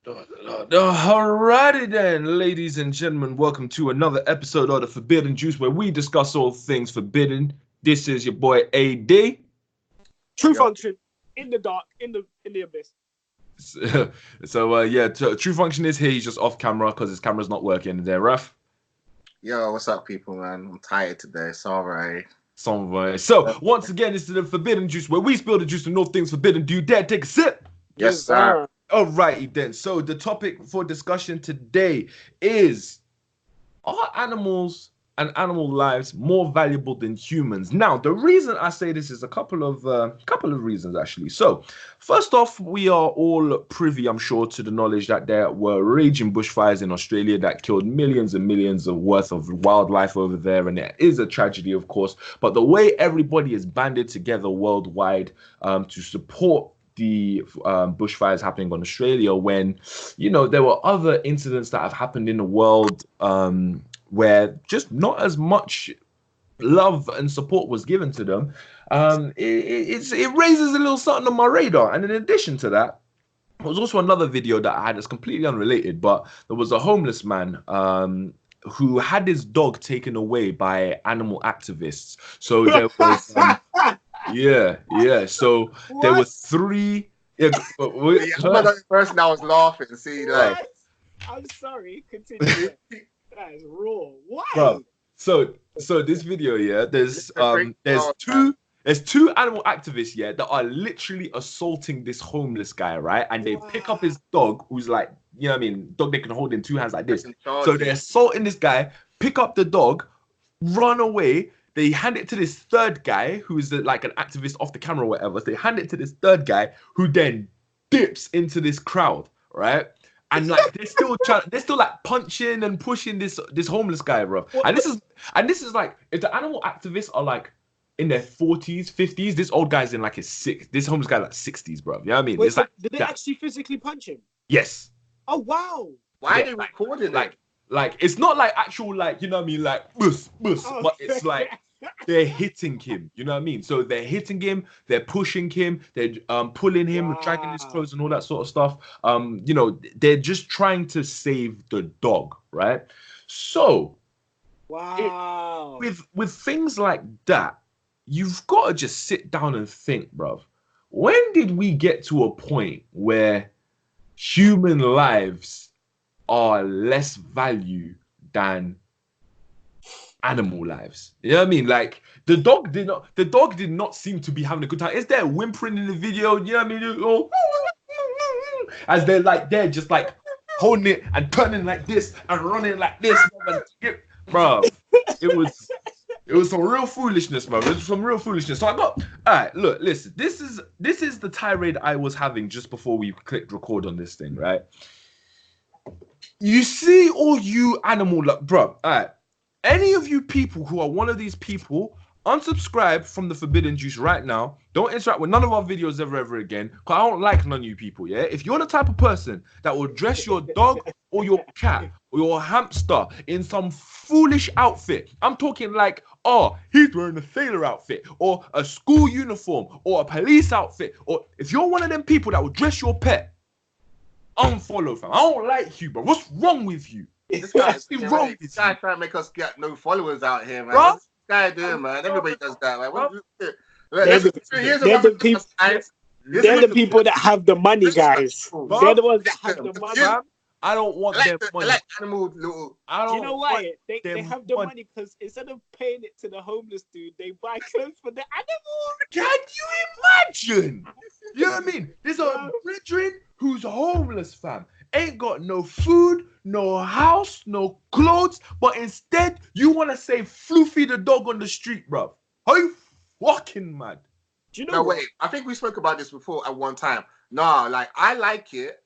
Alrighty then, ladies and gentlemen, welcome to another episode of the Forbidden Juice where we discuss all things forbidden. This is your boy AD. True Yo, function in the dark, in the abyss. True Function is here. He's just off camera because his camera's not working. Is there, Raf? yo, what's up, people, man? I'm tired today. Sorry. So, once again, this is the Forbidden Juice where we spill the juice and all things forbidden. Do you dare take a sip? Yes, sir. Alrighty then. So, the topic for discussion today is: are animals and animal lives more valuable than humans? Now, the reason I say this is a couple of reasons actually. So, first off, we are all privy, I'm sure, to the knowledge that there were raging bushfires in Australia that killed millions and millions of worth of wildlife over there, and it is a tragedy, of course. But the way everybody is banded together worldwide to support the bushfires happening on Australia, when there were other incidents that have happened in the world where just not as much love and support was given to them, it raises a little something on my radar. And in addition to that, there was also another video that I had that's completely unrelated, but there was a homeless man who had his dog taken away by animal activists. So there was so there were three. Yeah, I'm not the person that was laughing. See, like, I'm sorry. Continue. That is raw. Why? Bro, so this video, there's two animal activists, that are literally assaulting this homeless guy, right? And they pick up his dog, who's like, dog they can hold in two hands like this. So they're assaulting this guy, pick up the dog, run away. They hand it to this third guy, who's like an activist off the camera or whatever. So they hand it to this third guy, who then dips into this crowd, right? And like they're still like punching and pushing this homeless guy, bro. And this is like, if the animal activists are like in their 40s, 50s, this old guy's in like his this homeless guy like 60s, bro. You know what I mean? Wait, it's like, did they actually physically punch him? Yes. Oh wow. why are they recording it? Like it's not like actual, like, you know what I mean, like bus, Oh. but it's like they're hitting him, you know what I mean? So they're hitting him, they're pushing him, they're pulling him, dragging his clothes and all that sort of stuff. They're just trying to save the dog, right? So Wow. with things like that, you've got to just sit down and think, bruv. When did we get to a point where human lives are less value than animal lives? You know what I mean? Like the dog did not seem to be having a good time. Is there whimpering in the video? You know what I mean? As they're just like holding it and turning like this and running like this, bro. It was some real foolishness, bro. It was some real foolishness. So all right, look, listen. This is the tirade I was having just before we clicked record on this thing, right? You see all you animal, bro. All right. Any of you people who are one of these people, unsubscribe from the Forbidden Juice right now. Don't interact with none of our videos ever again, because I don't like none of you people, yeah? If you're the type of person that will dress your dog or your cat or your hamster in some foolish outfit, I'm talking like, oh, he's wearing a sailor outfit or a school uniform or a police outfit, or if you're one of them people that will dress your pet, unfollow, fam. I don't like you, bro. What's wrong with you? This guy's wrong with this guy trying to make us get no followers out here, man. Bro? What's this guy doing, man? Everybody does that, man. They're the people that have the money, guys. Bro? They're the ones that have the money. Fam, I don't want their money. Like animal little. I don't Do you know want why? They them have the money because instead of paying it to the homeless dude, they buy clothes for the animal. Can you imagine? You know what I mean? There's a brethren who's homeless, fam. Ain't got no food, no house, no clothes, but instead you want to say Floofy the dog on the street, bro. Are you fucking mad? Do you know? No, wait. I think we spoke about this before at one time. Nah, like I like it.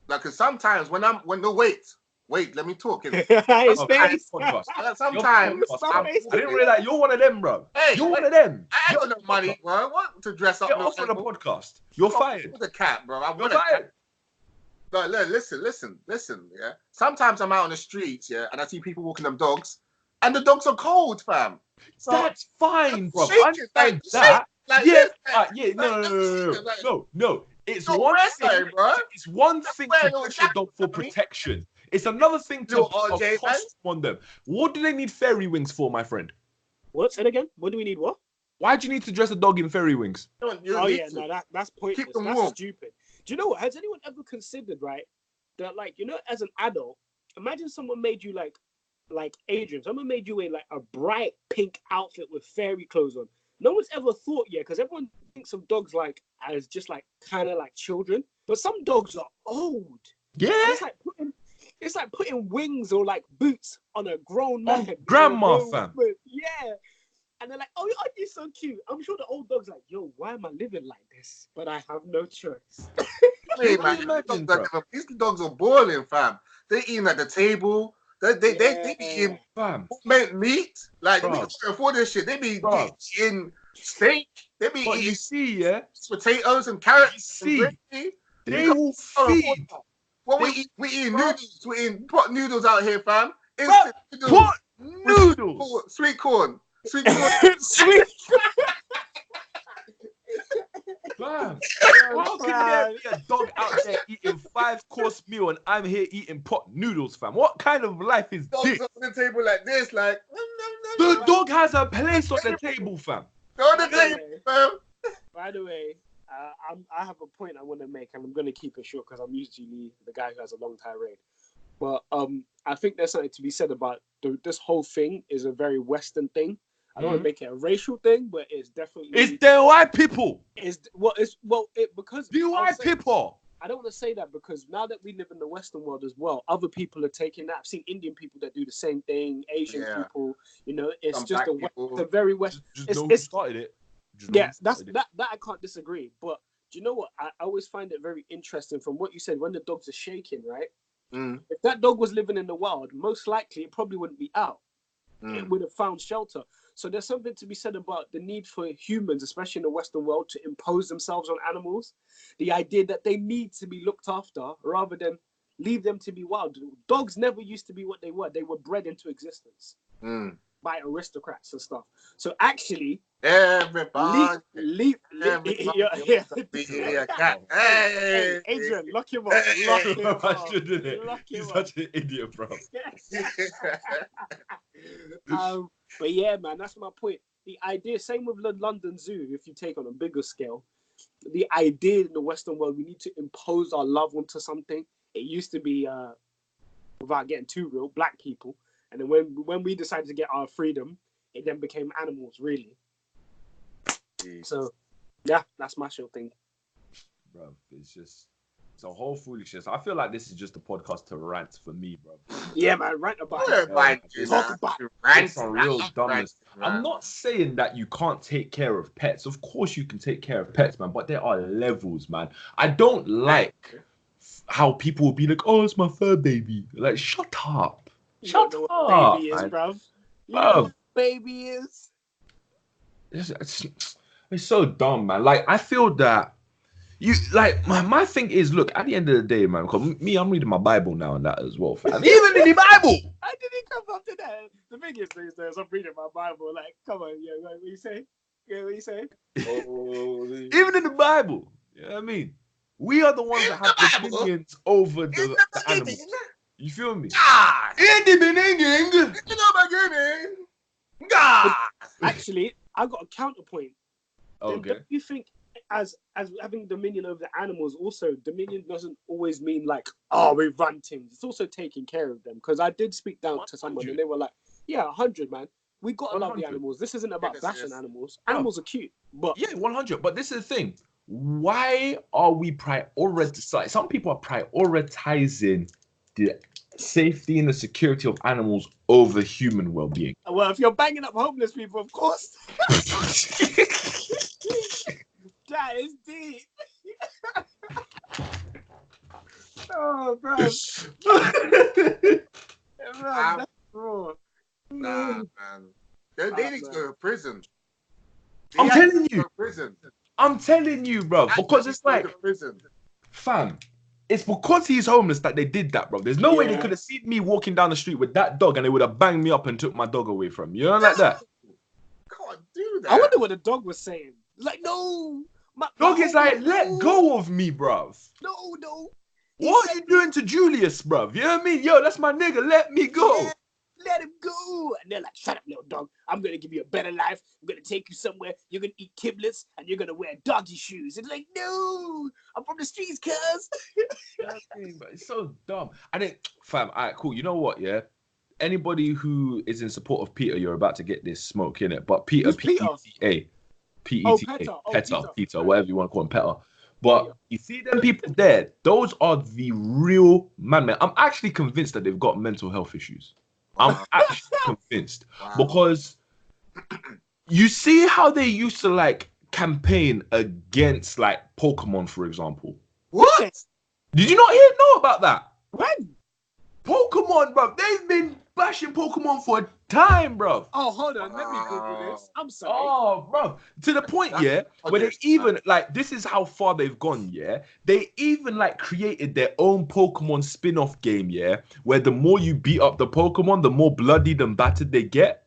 Like, cause sometimes wait, let me talk. It's Sometimes I didn't realize you're one of them, bro. Hey, you're one of them. I ain't got no money, bro. What to dress up? Get off on the podcast. You're fired. The cat, bro. I You're want fired. But listen, yeah. Sometimes I'm out on the streets, yeah, and I see people walking them dogs, and the dogs are cold, fam. So, That's fine, bro. shake I it, understand like, that. like Yeah, this, no. It's Don't one wear thing. something, bro. It's one thing wear a to little get your dog for jacket, protection. It's another thing to Little put RJ, a costume on them. What do they need fairy wings for, my friend? What? Say it again. What do we need? What? Why do you need to dress a dog in fairy wings? You Oh need yeah, to. no, that's pointless. Keep them That's warm. stupid. Do you know what? Has anyone ever considered, right, that like, you know, as an adult, imagine someone made you like Adrian, someone made you in like a bright pink outfit with fairy clothes on. No one's ever thought yet, because everyone thinks of dogs like as just like kind of like children, but some dogs are old. Yeah. And it's like putting wings or like boots on a grown man. Grandma, fam. Yeah. And they're like, oh, aren't you so cute? I'm sure the old dog's like, yo, why am I living like this? But I have no choice. Hey, Can man, you imagine, these dogs are boiling, fam. They eating at the table. They be eating Fam. meat. Like, we Bruv. can't afford this shit. They be Bruv. eating steak. They be But eating you see, yeah, potatoes and carrots. You And see, gravy. they will feed. What They- we eating Bruv. noodles. We eating pot noodles out here, fam. Bruv, Instant noodles. Pot noodles. Sweet corn. Sweet corn. Sweet. Fam. How can there be a dog out there eating 5-course meal and I'm here eating pot noodles, fam? What kind of life is Dogs this? on the table like this, like. The dog has a place on the table, fam. On the table, fam. By the way, I have a point I want to make, and I'm going to keep it short because I'm usually the guy who has a long tirade. But I think there's something to be said about this whole thing is a very Western thing. I don't want to make it a racial thing, but it's definitely It's the white people. Because The white people. I don't want to say that because now that we live in the Western world as well, other people are taking that. I've seen Indian people that do the same thing, Asian people. You know, it's Some just black people. the very West. Just It's, know it's who started it. that I can't disagree. But do you know what? I always find it very interesting from what you said when the dogs are shaking, right? If that dog was living in the wild, most likely it probably wouldn't be out. It would have found shelter. So there's something to be said about the need for humans, especially in the Western world, to impose themselves on animals. The idea that they need to be looked after rather than leave them to be wild. Dogs never used to be what they were. They were bred into existence by aristocrats and stuff. So actually, everybody. leave Hey, Adrian, lock him up. Lock him up. I shouldn't it? Lock him He's up. such an idiot, bro. But yeah, man, that's my point. The idea, same with the London Zoo, if you take on a bigger scale, the idea in the Western world, we need to impose our love onto something. It used to be, without getting too real, black people. And then when we decided to get our freedom, it then became animals, really. So, yeah, that's my show thing. Bro, it's a whole foolishness. I feel like this is just a podcast to rant for me, bro. Yeah, man, rant about it. Talk about It's some real dumbness. I'm not saying that you can't take care of pets. Of course you can take care of pets, man, but there are levels, man. I don't like how people will be like, oh, it's my fur baby. Like, shut up. Shut up, baby is, man. bruv. You know what baby is? It's so dumb, man. Like, I feel that you like my thing is, look, at the end of the day, man, because me, I'm reading my Bible now and that as well, fam. Even in the Bible. I didn't come up to that. The biggest thing is I'm reading my Bible. Like, come on, yeah, what you say? Yeah, what you say? Even in the Bible, you know what I mean? We are the ones that have dominions over the animals. You feel me? In the beginning. Actually, I got a counterpoint. Okay. Don't you think as having dominion over the animals, also dominion doesn't always mean like, oh, we run things. It's also taking care of them. Because I did speak down to someone and they were like, yeah, 100, man. We got to love the animals. This isn't about bashing animals. Animals are cute. But yeah, 100. But this is the thing. Why are we prioritizing? Some people are prioritizing the safety and the security of animals over human well-being. Well, if you're banging up homeless people, of course. That is deep. Oh, bro. That's raw. Nah, man. They need to go to prison. I'm telling you. Prison. I'm telling you, bro. Because it's like, fam, it's because he's homeless that they did that, bro. There's no way they could have seen me walking down the street with that dog and they would have banged me up and took my dog away from me. You know, like that. Can't do that. I wonder what the dog was saying. Like, no, Dog is like, let go of me, bruv. No. What are you doing to Julius, bruv? You know what I mean? Yo, that's my nigga. Let me go. Yeah, let him go. And they're like, shut up, little dog. I'm going to give you a better life. I'm going to take you somewhere. You're going to eat kiblets and you're going to wear doggy shoes. It's like, no, I'm from the streets, cuz. It's so dumb. I think, fam, all right, cool. You know what, yeah? Anybody who is in support of Peter, you're about to get this smoke in it. But Peter, Who's Peter? P-E-T-A. Peter. Peter, whatever you want to call him, Peter. But you see them people there, those are the real man. I'm actually convinced that they've got mental health issues. I'm actually convinced. Because you see how they used to like campaign against like Pokemon, for example. What? Did you not know about that? When? Pokemon, bro. They've been bashing Pokemon for a time, bro. Oh, hold on. Let me Google this. I'm sorry. Oh, bro. To the point, yeah, where they even, like, this is how far they've gone, yeah? They even, like, created their own Pokemon spin-off game, yeah? Where the more you beat up the Pokemon, the more bloodied and battered they get.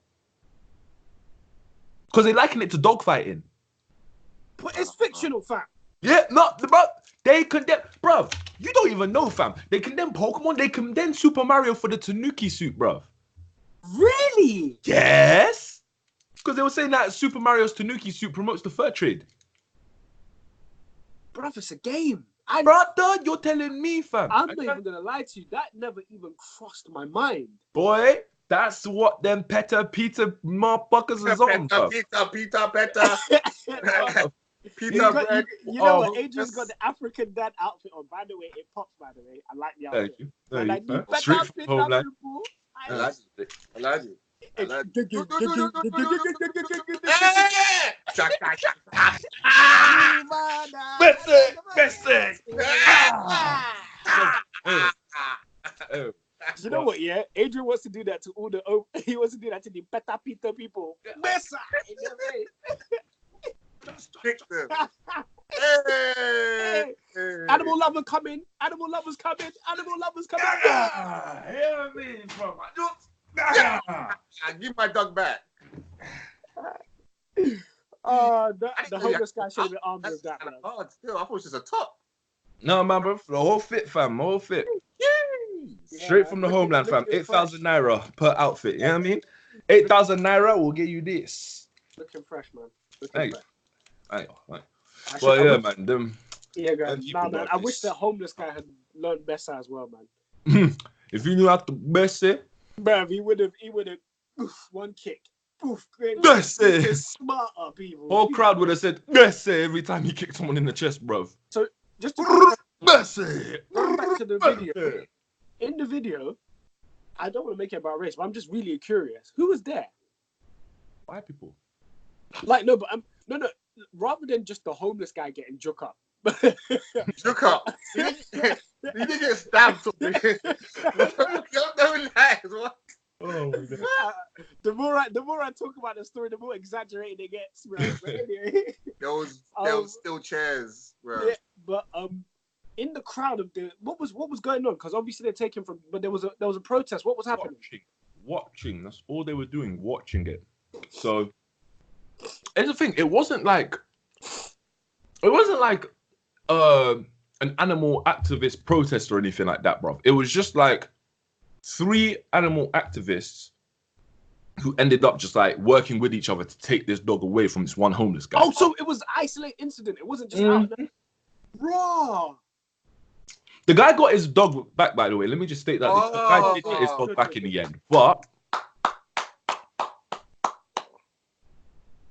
Because they liken it to dogfighting. But it's fictional, fam. Yeah, no, bro. They condemn, bro. You don't even know, fam. They condemn Pokemon. They condemn Super Mario for the Tanuki suit, bro. Really? Yes. Because they were saying that Super Mario's Tanuki suit promotes the fur trade. Bruv, it's a game. Brother, you're telling me, fam. I'm not even going to lie to you. That never even crossed my mind. Boy, that's what them Peter motherfuckers is on, bro. Peter bread. You know what? Adrian's got the African dad outfit on. By the way, it pops, by the way. I like the outfit. Thank you. Straight from homeland. I like it. You know what, yeah? Adrian wants to do that to all the he wants to do that to the Peta Peter people. Messa in the hey. Animal lover coming. Animal lovers coming. Animal lovers coming. Hear me from give my dog back. The homeless guy should have been armed with that, man. Oh, still, I thought it was just a top. No, man, bro. The whole fit, fam. The whole fit. Straight from the homeland, fam. 8,000 naira per outfit. You know what I mean? 8,000 naira will get you this. Looking fresh, man. Thank you. Well, yeah, man. Them. Yeah, guys. Nah, man. I wish that homeless guy had learned Bessa as well, man. If you knew how to Bessa, bruv, he would have. One kick. Poof. Bessa. Smarter people. Whole crowd would have said Bessa every time he kicked someone in the chest, bruv. So just to Bessa. Going back to the video. In the video, I don't want to make it about race, but I'm just really curious. Who was there? White people. Like, no, but no. Rather than just the homeless guy getting joke up. Joke up. You didn't get stabbed. Don't lie. What? Oh my God. The more I talk about the story, the more exaggerated it gets, bro. But anyway, there was still chairs, bro. Yeah, but in the crowd of what was going on? Because obviously they're taking from, but there was a protest. What was happening? Watching. That's all they were doing. Watching it. So, here's the thing. It wasn't like an animal activist protest or anything like that, bro. It was just like 3 animal activists who ended up just like working with each other to take this dog away from this one homeless guy. Oh, so it was an isolated incident. It wasn't just out there. Raw. The guy got his dog back, by the way. Let me just state that. The guy did get his dog back in the end. But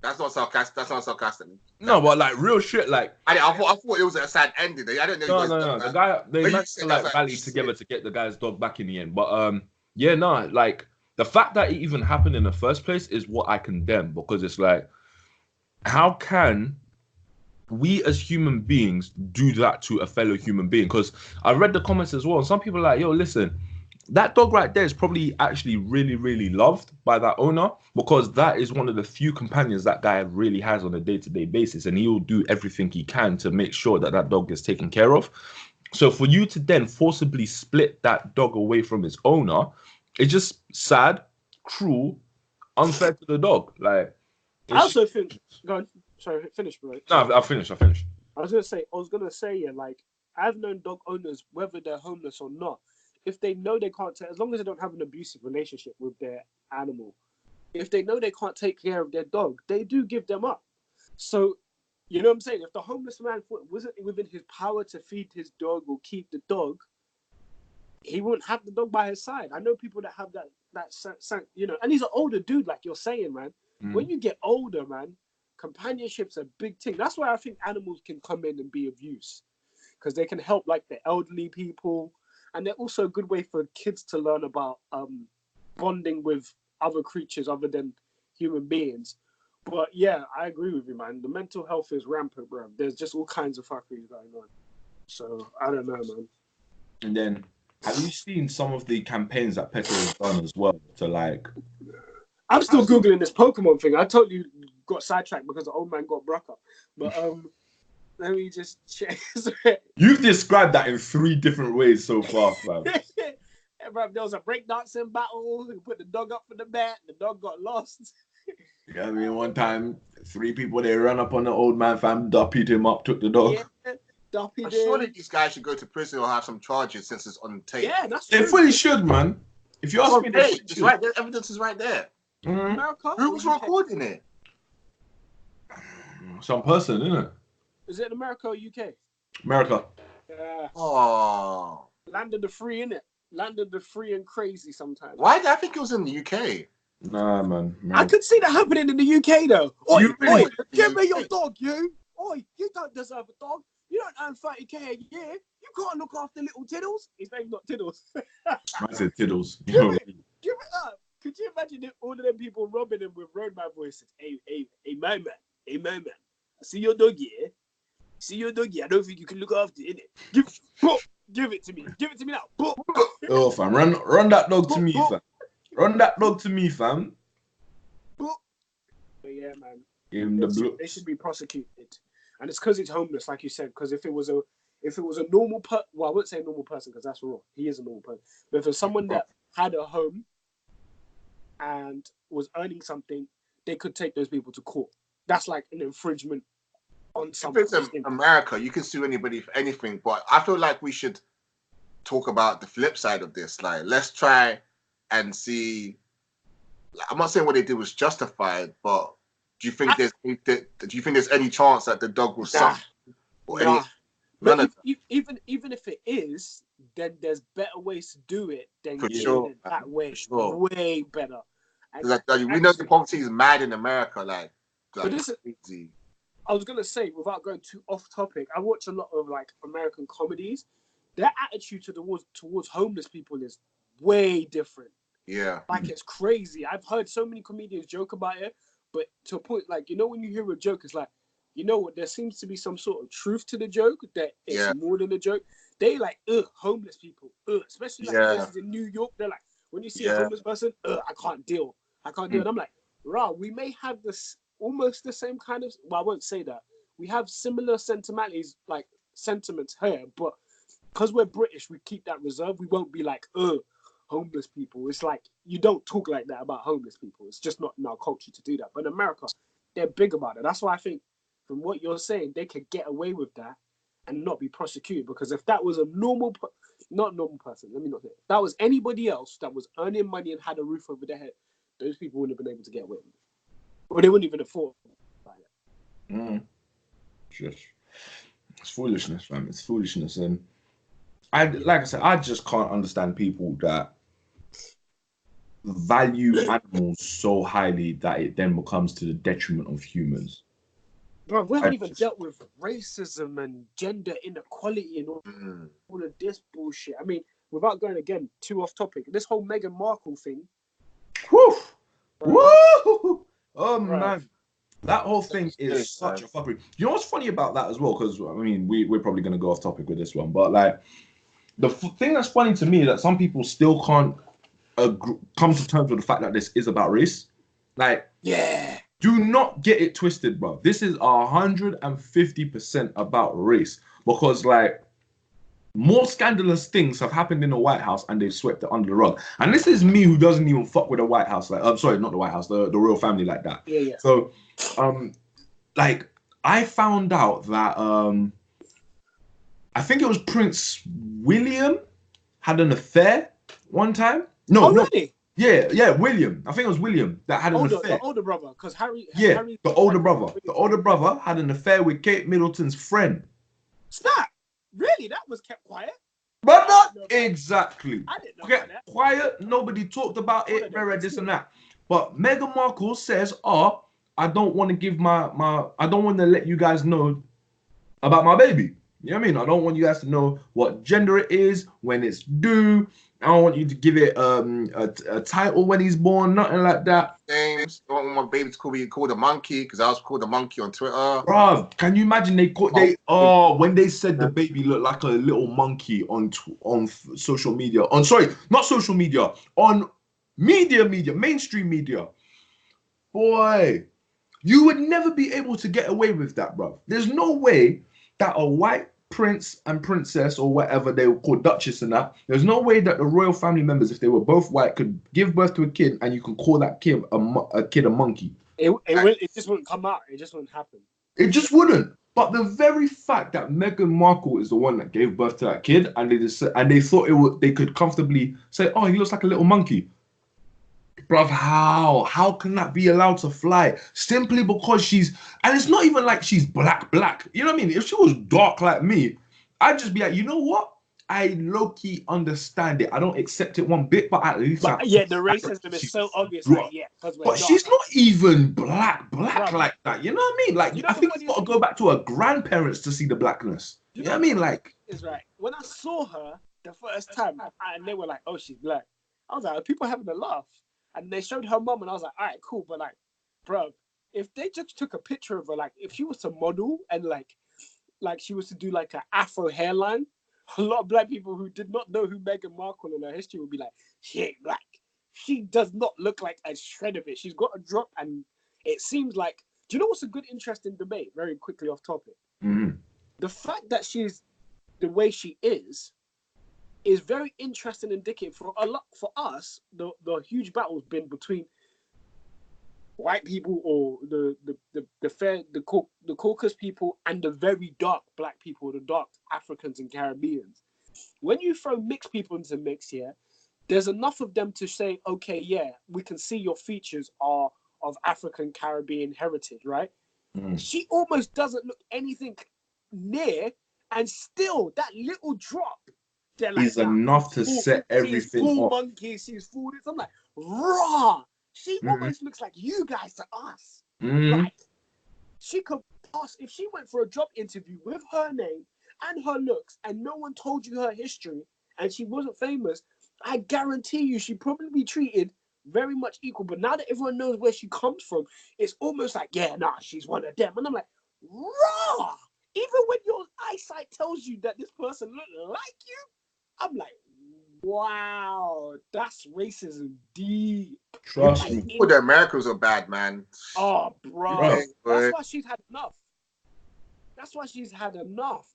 that's not sarcastic. No, but like real shit, like I thought it was a sad ending. I don't know. No. The guy, they managed to like rally together to get the guy's dog back in the end. But yeah, no, like the fact that it even happened in the first place is what I condemn, because it's like, how can we as human beings do that to a fellow human being? Because I read the comments as well, and some people are like, yo, listen, that dog right there is probably actually really, really loved by that owner, because that is one of the few companions that guy really has on a day-to-day basis, and he will do everything he can to make sure that that dog gets taken care of. So for you to then forcibly split that dog away from its owner, it's just sad, cruel, unfair to the dog. Like, I also think, go on. Sorry, finish, bro. No, I've finished. I was gonna say, yeah, like I've known dog owners, whether they're homeless or not, if they know they can't take, as long as they don't have an abusive relationship with their animal, if they know they can't take care of their dog, they do give them up. So, you know what I'm saying? If the homeless man wasn't within his power to feed his dog or keep the dog, he wouldn't have the dog by his side. I know people that have that, you know, and he's an older dude, like you're saying, man. When you get older, man, companionship's a big thing. That's why I think animals can come in and be of use, because they can help like the elderly people, and they're also a good way for kids to learn about bonding with other creatures other than human beings. But yeah, I agree with you, man. The mental health is rampant, bro. There's just all kinds of fuckery going on. So I don't know, man. And then, have you seen some of the campaigns that Petro has done as well to like? I'm still Googling this Pokemon thing. I totally got sidetracked because the old man got broke up. But let me just check. You've described that in 3 different ways so far, fam. Yeah, bro, there was a breakdancing battle. He put the dog up for the bat. The dog got lost. Yeah, I mean, one time, 3 people, they ran up on the old man, fam, duppied him up, took the dog. Yeah, duppied him. Surely these guys should go to prison or have some charges since it's on tape. Yeah, that's true. They fully should, man. If you ask me, it's right there. Evidence is right there. America? Who was recording it? Some person, isn't it? Is it in America or UK? America. Yeah. Oh. Land of the free, innit? Land of the free and crazy sometimes. Why did I think it was in the UK? Nah, man. I could see that happening in the UK, though. Oi, really? give me your dog, you. Oi, you don't deserve a dog. You don't earn 30k a year. You can't look after little Tiddles. His name's not Tiddles. I said Tiddles. Give it up. Could you imagine all of them people robbing him with roadman voices? Hey, my man. Hey, my man. I see your dog here. See your dog here. I don't think you can look after it, innit? Give it to me. Give it to me now. Oh, fam. Run that dog to me, fam. Run that dog to me, fam. But yeah, man. Give him the blue. They should be prosecuted. And it's because he's homeless, like you said. Because if it was a normal well, I wouldn't say a normal person because that's wrong. He is a normal person. But if it's someone that had a home and was earning something, they could take those people to court. That's like an infringement on something. If it's in America, you can sue anybody for anything. But I feel like we should talk about the flip side of this. Like, let's try and see. I'm not saying what they did was justified, but do you think there's any chance that the dog will suffer? Even if it is, then there's better ways to do it than doing it that way. Sure. Way better. We know the poverty is mad in America. Like but this is crazy. I was gonna say, without going too off topic, I watch a lot of like American comedies. Their attitude towards homeless people is way different. Yeah. Like it's crazy. I've heard so many comedians joke about it, but to a point, like, you know, when you hear a joke, it's like, you know what, there seems to be some sort of truth to the joke, that it's more than a joke. They like, homeless people, especially like places in New York, they're like, when you see a homeless person, I can't deal. And I'm like, we may have this almost the same kind of, well, I won't say that. We have similar sentiments here, but because we're British, we keep that reserved. We won't be like, homeless people. It's like, you don't talk like that about homeless people. It's just not in our culture to do that. But in America, they're big about it. That's why I think, from what you're saying, they could get away with that and not be prosecuted. Because if that was a not normal person, let me not say it. If that was anybody else that was earning money and had a roof over their head, those people wouldn't have been able to get away with it. Or they wouldn't even afford it. It's foolishness, man. It's foolishness. And like I said, I just can't understand people that value animals so highly that it then becomes to the detriment of humans. Bro, we haven't even dealt with racism and gender inequality and all of this bullshit. I mean, without going again too off topic, this whole Meghan Markle thing. Woo! Woo! Oh man, that whole thing is such a fuckery. You know what's funny about that as well? Because I mean, we're probably gonna go off topic with this one, but like the thing that's funny to me is that some people still can't come to terms with the fact that this is about race. Like, do not get it twisted, bro. This is 150% about race, because like more scandalous things have happened in the White House and they've swept it under the rug. And this is me who doesn't even fuck with the White House. Like, I'm sorry, not the White House, the royal family like that. Yeah. So, like, I found out that I think it was Prince William had an affair one time. No, Oh, no. really? Yeah, William. I think it was William that had an affair. The older brother, because Harry. Yeah, Harry, the older brother. The older brother had an affair with Kate Middleton's friend. Snap! Really? That was kept quiet? But not exactly. I didn't know Okay, that. quiet. Nobody talked about it. Very this and that. But Meghan Markle says, "Oh, I don't want to give my. I don't want to let you guys know about my baby. You know what I mean? I don't want you guys to know what gender it is, when it's due. I don't want you to give it a title when he's born, nothing like that. Names. I don't want my baby to be called a monkey because I was called a monkey on Twitter. Bruv, can you imagine when they said the baby looked like a little monkey on social media? Not social media, on mainstream media. Boy, you would never be able to get away with that, bruv. There's no way that a white prince and princess or whatever they were called, duchess and that, there's no way that the royal family members, if they were both white, could give birth to a kid and you can call that kid a monkey. It just wouldn't come out. It just wouldn't happen. It just wouldn't. But the very fact that Meghan Markle is the one that gave birth to that kid, and they thought they could comfortably say, "Oh, he looks like a little monkey." Bruv, how can that be allowed to fly? Simply because and it's not even like she's black. You know what I mean? If she was dark like me, I'd just be like, you know what? I low-key understand it. I don't accept it one bit, but at least the racism is so obvious. Like, yeah, but dark. She's not even black like that. You know what I mean? Like, I think you've got to go back to her grandparents to see the blackness. You know what I mean? Like, is right. When I saw her the first time, and they were like, "Oh, she's black," I was like, "Are people having a laugh?" And they showed her mum, and I was like, "All right, cool." But like, bro, if they just took a picture of her, like, if she was to model and like she was to do like an Afro hairline, a lot of black people who did not know who Meghan Markle and her history would be like, "She ain't black. She does not look like a shred of it. She's got a drop." And it seems like, do you know what's a good, interesting debate? Very quickly off topic. Mm-hmm. The fact that she's the way she is very interesting and indicative for us. The huge battle's been between white people or the Caucasus people and the very dark black people, the dark Africans and Caribbeans. When you throw mixed people into the mix here, there's enough of them to say, okay, yeah, we can see your features are of African Caribbean heritage, right? Mm. She almost doesn't look anything near, and still that little drop is enough to set everything full monkey, she's full this. I'm like, raw. She almost looks like you guys to us. Like, she could pass if she went for a job interview with her name and her looks, and no one told you her history, and she wasn't famous. I guarantee you, she'd probably be treated very much equal. But now that everyone knows where she comes from, it's almost like, yeah, nah, she's one of them. And I'm like, raw. Even when your eyesight tells you that this person looks like you, I'm like, wow, that's racism deep. Trust me. People, the Americans are bad, man. Oh, bro. That's why she's had enough.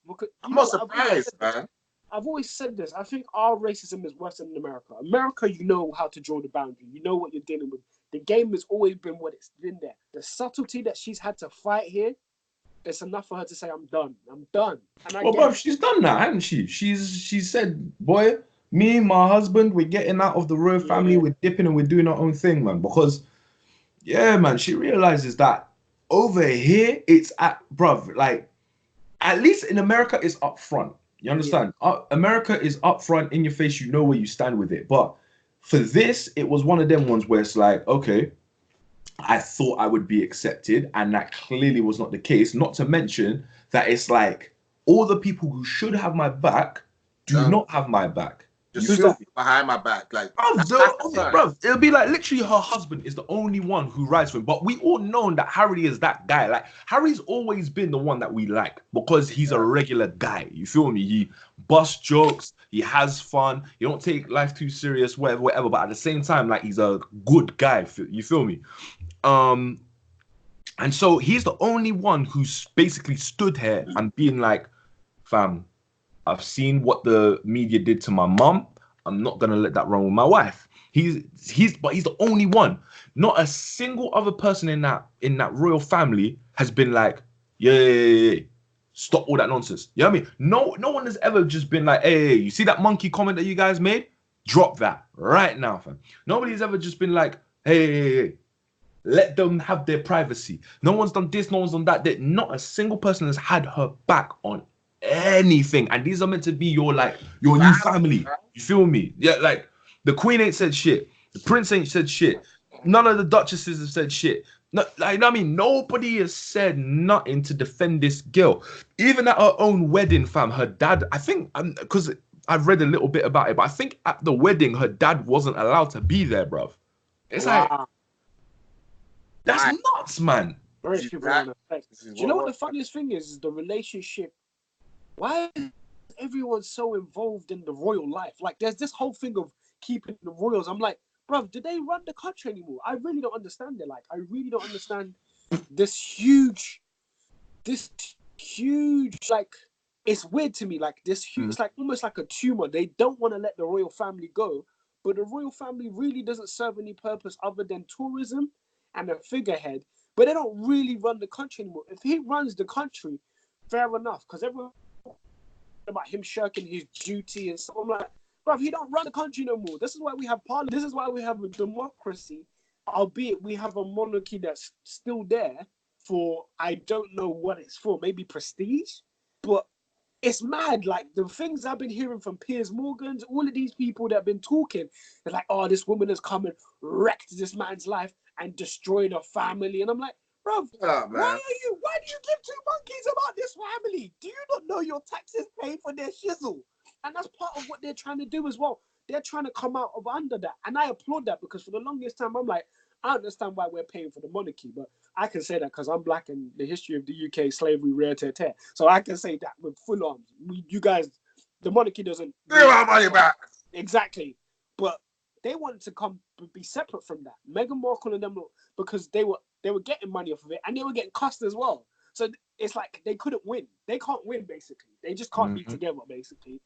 Because, I'm not surprised, man. I've always said this. I think our racism is worse than America. America, you know how to draw the boundary. You know what you're dealing with. The game has always been what it's been there. The subtlety that she's had to fight here, it's enough for her to say, I'm done. And bro, she's done that, hasn't she? She said, boy, me, my husband, we're getting out of the royal family, we're dipping and we're doing our own thing, man. Because, yeah, man, she realizes that over here, it's like, at least in America, it's up front. You understand? Yeah. America is up front, in your face, you know where you stand with it. But for this, it was one of them ones where it's like, okay, I thought I would be accepted, and that clearly was not the case. Not to mention that it's like all the people who should have my back do not have my back. Just behind my back, like bro, it'll be like literally her husband is the only one who rides for him. But we all know that Harry is that guy. Like, Harry's always been the one that we like because he's a regular guy. You feel me? He busts jokes, he has fun, he don't take life too serious, whatever. But at the same time, like, he's a good guy. You feel me? And so he's the only one who's basically stood here and being like, fam, I've seen what the media did to my mum. I'm not gonna let that run with my wife. He's the only one. Not a single other person in that royal family has been like, Yeah. Stop all that nonsense. You know what I mean? No one has ever just been like, hey, you see that monkey comment that you guys made? Drop that right now, fam. Nobody's ever just been like, hey, let them have their privacy. No one's done this, no one's done that. Not a single person has had her back on anything. And these are meant to be your new family. You feel me? Yeah, like the Queen ain't said shit. The Prince ain't said shit. None of the Duchesses have said shit. No, like, I mean, nobody has said nothing to defend this girl. Even at her own wedding, fam, her dad, I think, because I've read a little bit about it, but I think at the wedding, her dad wasn't allowed to be there, bruv. It's like, that's nuts, man. British people don't affect. Do you know what the funniest thing is the relationship? Why is everyone so involved in the royal life? Like, there's this whole thing of keeping the royals. I'm like, bruv, do they run the country anymore? I really don't understand it. Like, I really don't understand this huge, like, it's weird to me. Like, this huge, it's like almost like a tumor. They don't want to let the royal family go, but the royal family really doesn't serve any purpose other than tourism and a figurehead. But they don't really run the country anymore. If he runs the country, fair enough, because everyone about him shirking his duty and stuff. I'm like, bro, he don't run the country no more. This is why we have parliament. This is why we have a democracy, albeit we have a monarchy that's still there for, I don't know what it's for, maybe prestige, but it's mad. Like, the things I've been hearing from Piers Morgan's, all of these people that have been talking, they're like, oh, this woman has come and wrecked this man's life and destroyed a family. And I'm like, bro, why do you give two monkeys about this family? Do you not know your taxes pay for their shizzle? And that's part of what they're trying to do as well. They're trying to come out of under that. And I applaud that, because for the longest time, I'm like, I understand why we're paying for the monarchy, but I can say that because I'm black and the history of the UK, slavery, rare tear tear. So I can say that with full arms. You guys, the monarchy doesn't... Give our money back. Exactly. But they wanted to be separate from that. Meghan Markle and them, because they were getting money off of it and they were getting cussed as well. So it's like they couldn't win. They can't win, basically. They just can't be together, basically,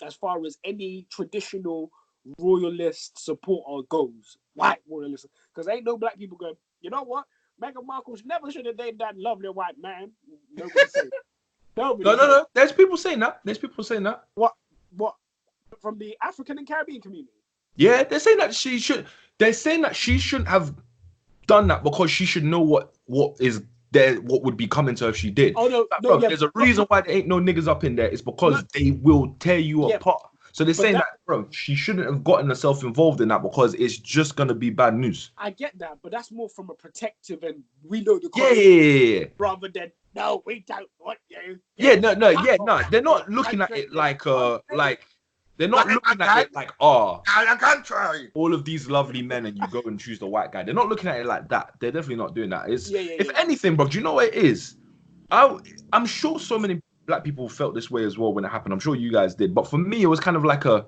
as far as any traditional royalist supporter goes. White royalist. Because ain't no black people going, you know what? Meghan Markle never should have dated that lovely white man. Nobody saying that. No. There's people saying that. What? From the African and Caribbean community? Yeah, they're saying that she should. They're saying that she shouldn't have done that because she should know what is there, what would be coming to her if she did. Oh no, bro, there's a reason why there ain't no niggas up in there. It's because they will tear you apart. So they're saying that, bro, she shouldn't have gotten herself involved in that because it's just gonna be bad news. I get that, but that's more from a protective and we know the yeah. rather than no, we don't want you. No. They're not looking at it like they're not looking at it like I can't try all of these lovely men and you go and choose the white guy. They're not looking at it like that. They're definitely not doing that. It's if anything, bro, do you know what it is? I'm sure so many black people felt this way as well when it happened. I'm sure you guys did, but for me, it was kind of like and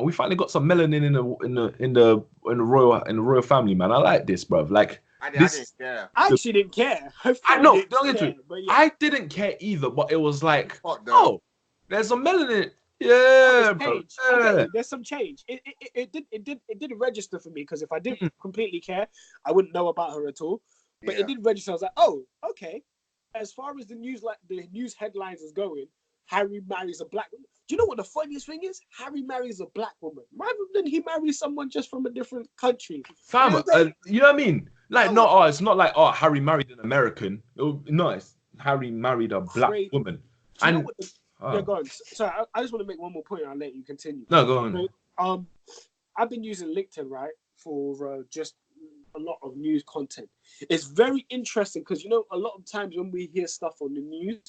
we finally got some melanin in the royal family, man. I like this, bro. Like I didn't care. I actually didn't care. I know, don't get to it. I didn't care either, but it was like, there's some melanin. Yeah, bro. Yeah. There's some change. It did register for me because if I didn't completely care, I wouldn't know about her at all. But it did register. I was like, oh, okay. As far as the news headlines is going, Harry marries a black woman. Do you know what the funniest thing is? Harry marries a black woman. Rather than he marries someone just from a different country. Fam, you know what I mean? Like, it's not like, Harry married an American. It's Harry married a black woman. And go on. Sorry, I just want to make one more point and I'll let you continue. No, go on. So, I've been using LinkedIn, right, for just a lot of news content. It's very interesting because, a lot of times when we hear stuff on the news,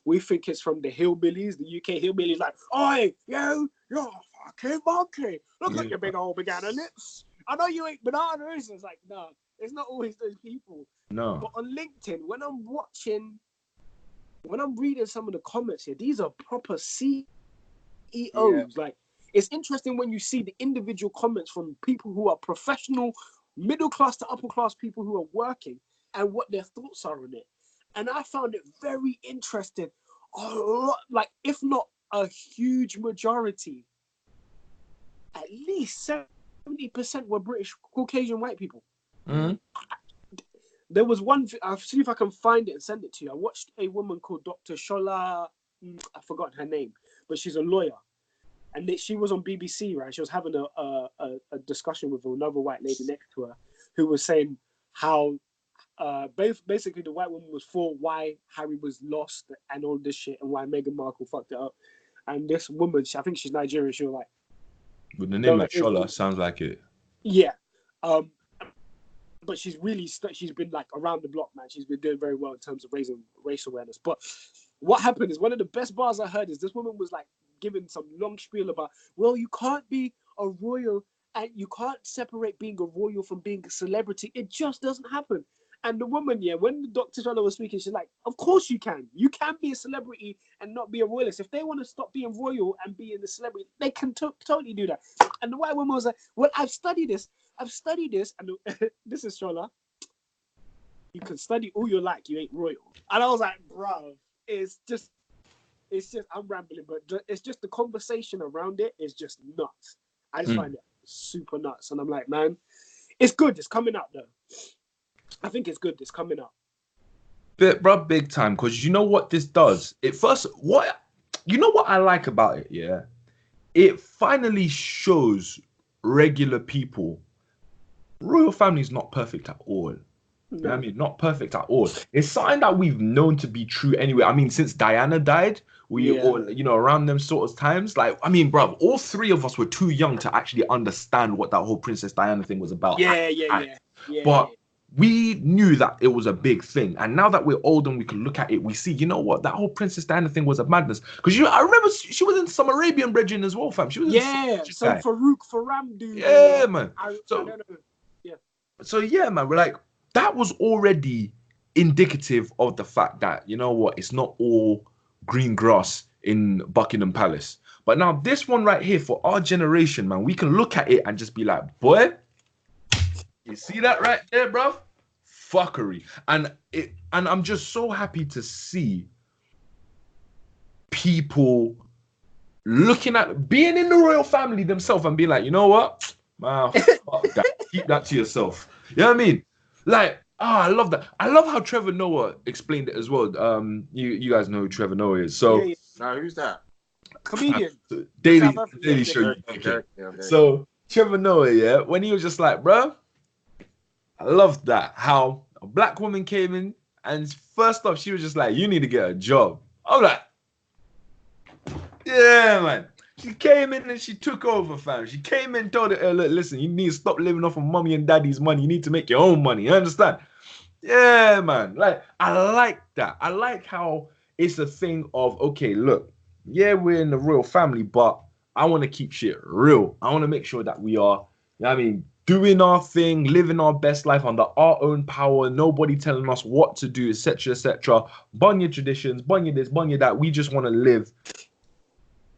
we think it's from the hillbillies, the UK hillbillies, like, oi, you're a fucking monkey. Look at your big old banana nips. I know you eat bananas. It's like, no, it's not always those people. No. But on LinkedIn, when I'm reading some of the comments here, these are proper CEOs. Yeah. Like, it's interesting when you see the individual comments from people who are professional, middle class to upper class people who are working and what their thoughts are on it. And I found it very interesting. A lot, like, if not a huge majority, at least 70% were British Caucasian white people. Mm-hmm. There was one. I'll see if I can find it and send it to you. I watched a woman called Dr. Shola. I've forgotten her name, but she's a lawyer, and she was on BBC. Right, she was having a discussion with another white lady next to her, who was saying how basically the white woman was for why Harry was lost and all this shit, and why Meghan Markle fucked it up. And this woman, I think she's Nigerian. She was like, with the name like Shola, sounds like it. Yeah, but she's been like around the block, man. She's been doing very well in terms of raising race awareness. But what happened is, one of the best bars I heard is this woman was like giving some long spiel about, well, you can't be a royal and you can't separate being a royal from being a celebrity. It just doesn't happen. And the woman, when Dr. Shola was speaking, she's like, of course you can. You can be a celebrity and not be a royalist. If they want to stop being royal and being a celebrity, they can totally do that. And the white woman was like, well, I've studied this. And this is Shola. You can study all you like, you ain't royal. And I was like, bro, it's just, I'm rambling, but it's just the conversation around it is just nuts. I just find it super nuts. And I'm like, man, it's good. It's coming out though. I think it's good. It's coming up. Big time. Because you know what this does? What I like about it, yeah? It finally shows regular people, royal family is not perfect at all. No. You know what I mean? Not perfect at all. It's something that we've known to be true anyway. I mean, since Diana died, we all, around them sort of times, like, I mean, bruv, all three of us were too young to actually understand what that whole Princess Diana thing was about. But we knew that it was a big thing. And now that we're old and we can look at it, we see, you know what? That whole Princess Diana thing was a madness. Because I remember she was in some Arabian brethren as well, fam. She was some Farouk Faram dude. Yeah, man. I don't know. Yeah. So, yeah, man, we're like, that was already indicative of the fact that, you know what? It's not all green grass in Buckingham Palace. But now this one right here, for our generation, man, we can look at it and just be like, boy, you see that right there, bruv? Fuckery. And I'm just so happy to see people looking at being in the royal family themselves and being like, you know what? Man, fuck that. Keep that to yourself. You know what I mean? Like, I love that. I love how Trevor Noah explained it as well. You guys know who Trevor Noah is. So now who's that? Comedian. Daily Show. Okay. So Trevor Noah, when he was just like, bro, I love that. How a black woman came in and first off, she was just like, you need to get a job. I'm like, yeah, man. She came in and she took over, fam. She came in and told her, look, listen, you need to stop living off of mommy and daddy's money. You need to make your own money. You understand? Yeah, man. Like, I like that. I like how it's a thing of, okay, look, yeah, we're in the royal family, but I want to keep shit real. I want to make sure that we are, you know what I mean, doing our thing, living our best life under our own power, nobody telling us what to do, etc., etc. Bun your traditions, bun your this, bun your that. We just want to live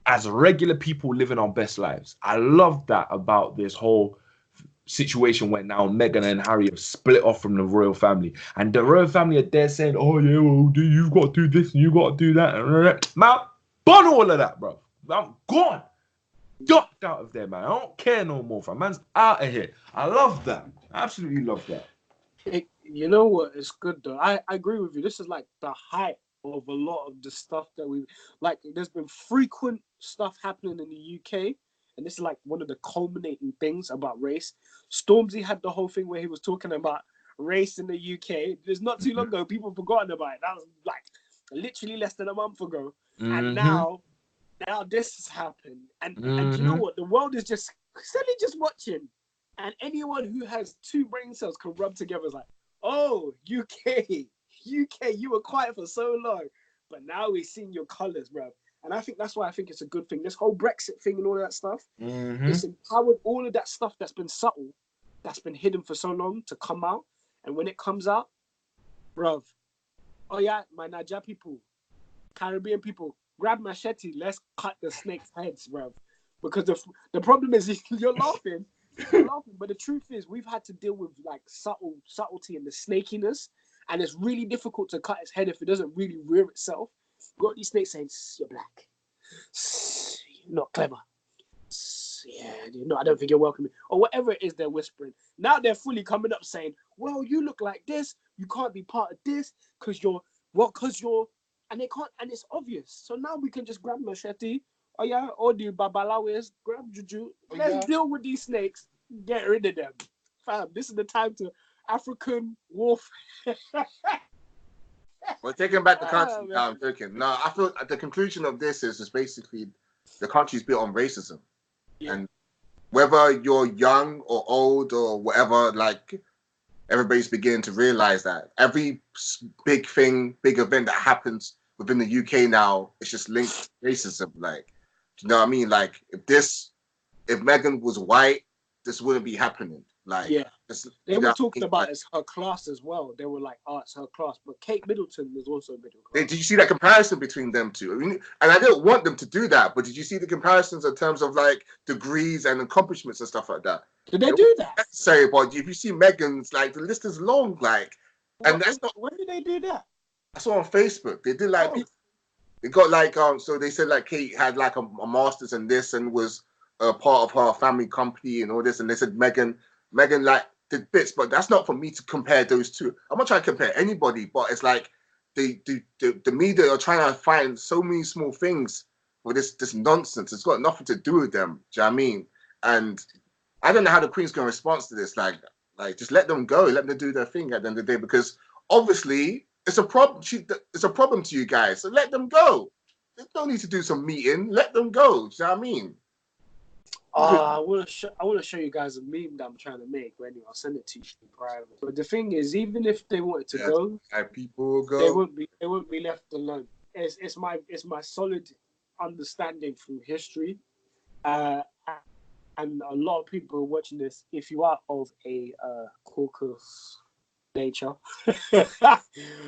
as regular people living our best lives. I love that about this whole situation where now Meghan and Harry have split off from the royal family. And the royal family are there saying, oh, yeah, well, you've got to do this and you've got to do that. Man, bun all of that, bro. I'm gone. Ducked out of there, man. I don't care no more, fam. Man's out of here. I love that. I absolutely love that. You know what? It's good, though. I agree with you. This is like the height of a lot of the stuff that we like. There's been frequent stuff happening in the UK, and this is like one of the culminating things about race. Stormzy had the whole thing where he was talking about race in the UK. There's not too long ago, people forgotten about it. That was like literally less than a month ago, and now this has happened, and you know what? The world is just silly, just watching, and anyone who has two brain cells can rub together. It's like, oh, UK, you were quiet for so long, but now we've seen your colours, bro. And I think that's why I think it's a good thing. This whole Brexit thing and all that stuff, it's empowered all of that stuff that's been subtle, that's been hidden for so long to come out. And when it comes out, bro, oh yeah, my Naija people, Caribbean people, grab machete, let's cut the snake's heads, bro. Because the problem is you're laughing, but the truth is we've had to deal with like subtlety and the snakiness, and it's really difficult to cut its head if it doesn't really rear itself. Got these snakes saying, you're black, you're not clever, I don't think you're welcome, or whatever it is they're whispering. Now they're fully coming up saying, well, you look like this, you can't be part of this because you're, and they can't, and it's obvious. So now we can just grab machete, all the babalawes, grab juju, let's deal with these snakes, get rid of them. Fam, this is the time to African warfare. We're taking back the country. No, I'm joking. No, I feel the conclusion of this is basically the country's built on racism. Yeah. And whether you're young or old or whatever, like, everybody's beginning to realize that every big event that happens within the UK now, it's just linked to racism. Like, do you know what I mean? Like, if Meghan was white, this wouldn't be happening. Like, they were talking about it's her class as well. They were like, oh, it's her class. But Kate Middleton was also middle class. Did you see that comparison between them two? I mean, and I didn't want them to do that, but did you see the comparisons in terms of like degrees and accomplishments and stuff like that? Did they do that? Say, but if you see Meghan's, like, the list is long, like, and that's not. When did they do that? I saw on Facebook. They did like, they got like, so they said like Kate had like a master's in this and was a part of her family company and all this, and they said Meghan like did bits, but that's not for me to compare those two. I'm not trying to compare anybody, but it's like the media are trying to find so many small things for this nonsense. It's got nothing to do with them. Do you know what I mean? And I don't know how the Queen's going to respond to this. Like just let them go, let them do their thing at the end of the day, because obviously it's a problem. It's a problem to you guys, so let them go. There's no need to do some meeting. Let them go. Do you know what I mean? I want to show you guys a meme that I'm trying to make. But anyway, I'll send it to you in private. But the thing is, even if they wanted to go, people will go. They won't be left alone. It's my solid understanding through history, and a lot of people watching this, if you are of a caucus nature,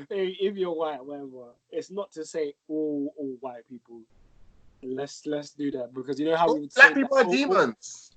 if you're white, whatever, it's not to say all white people. Let's do that, because you know how we would black say people are demons.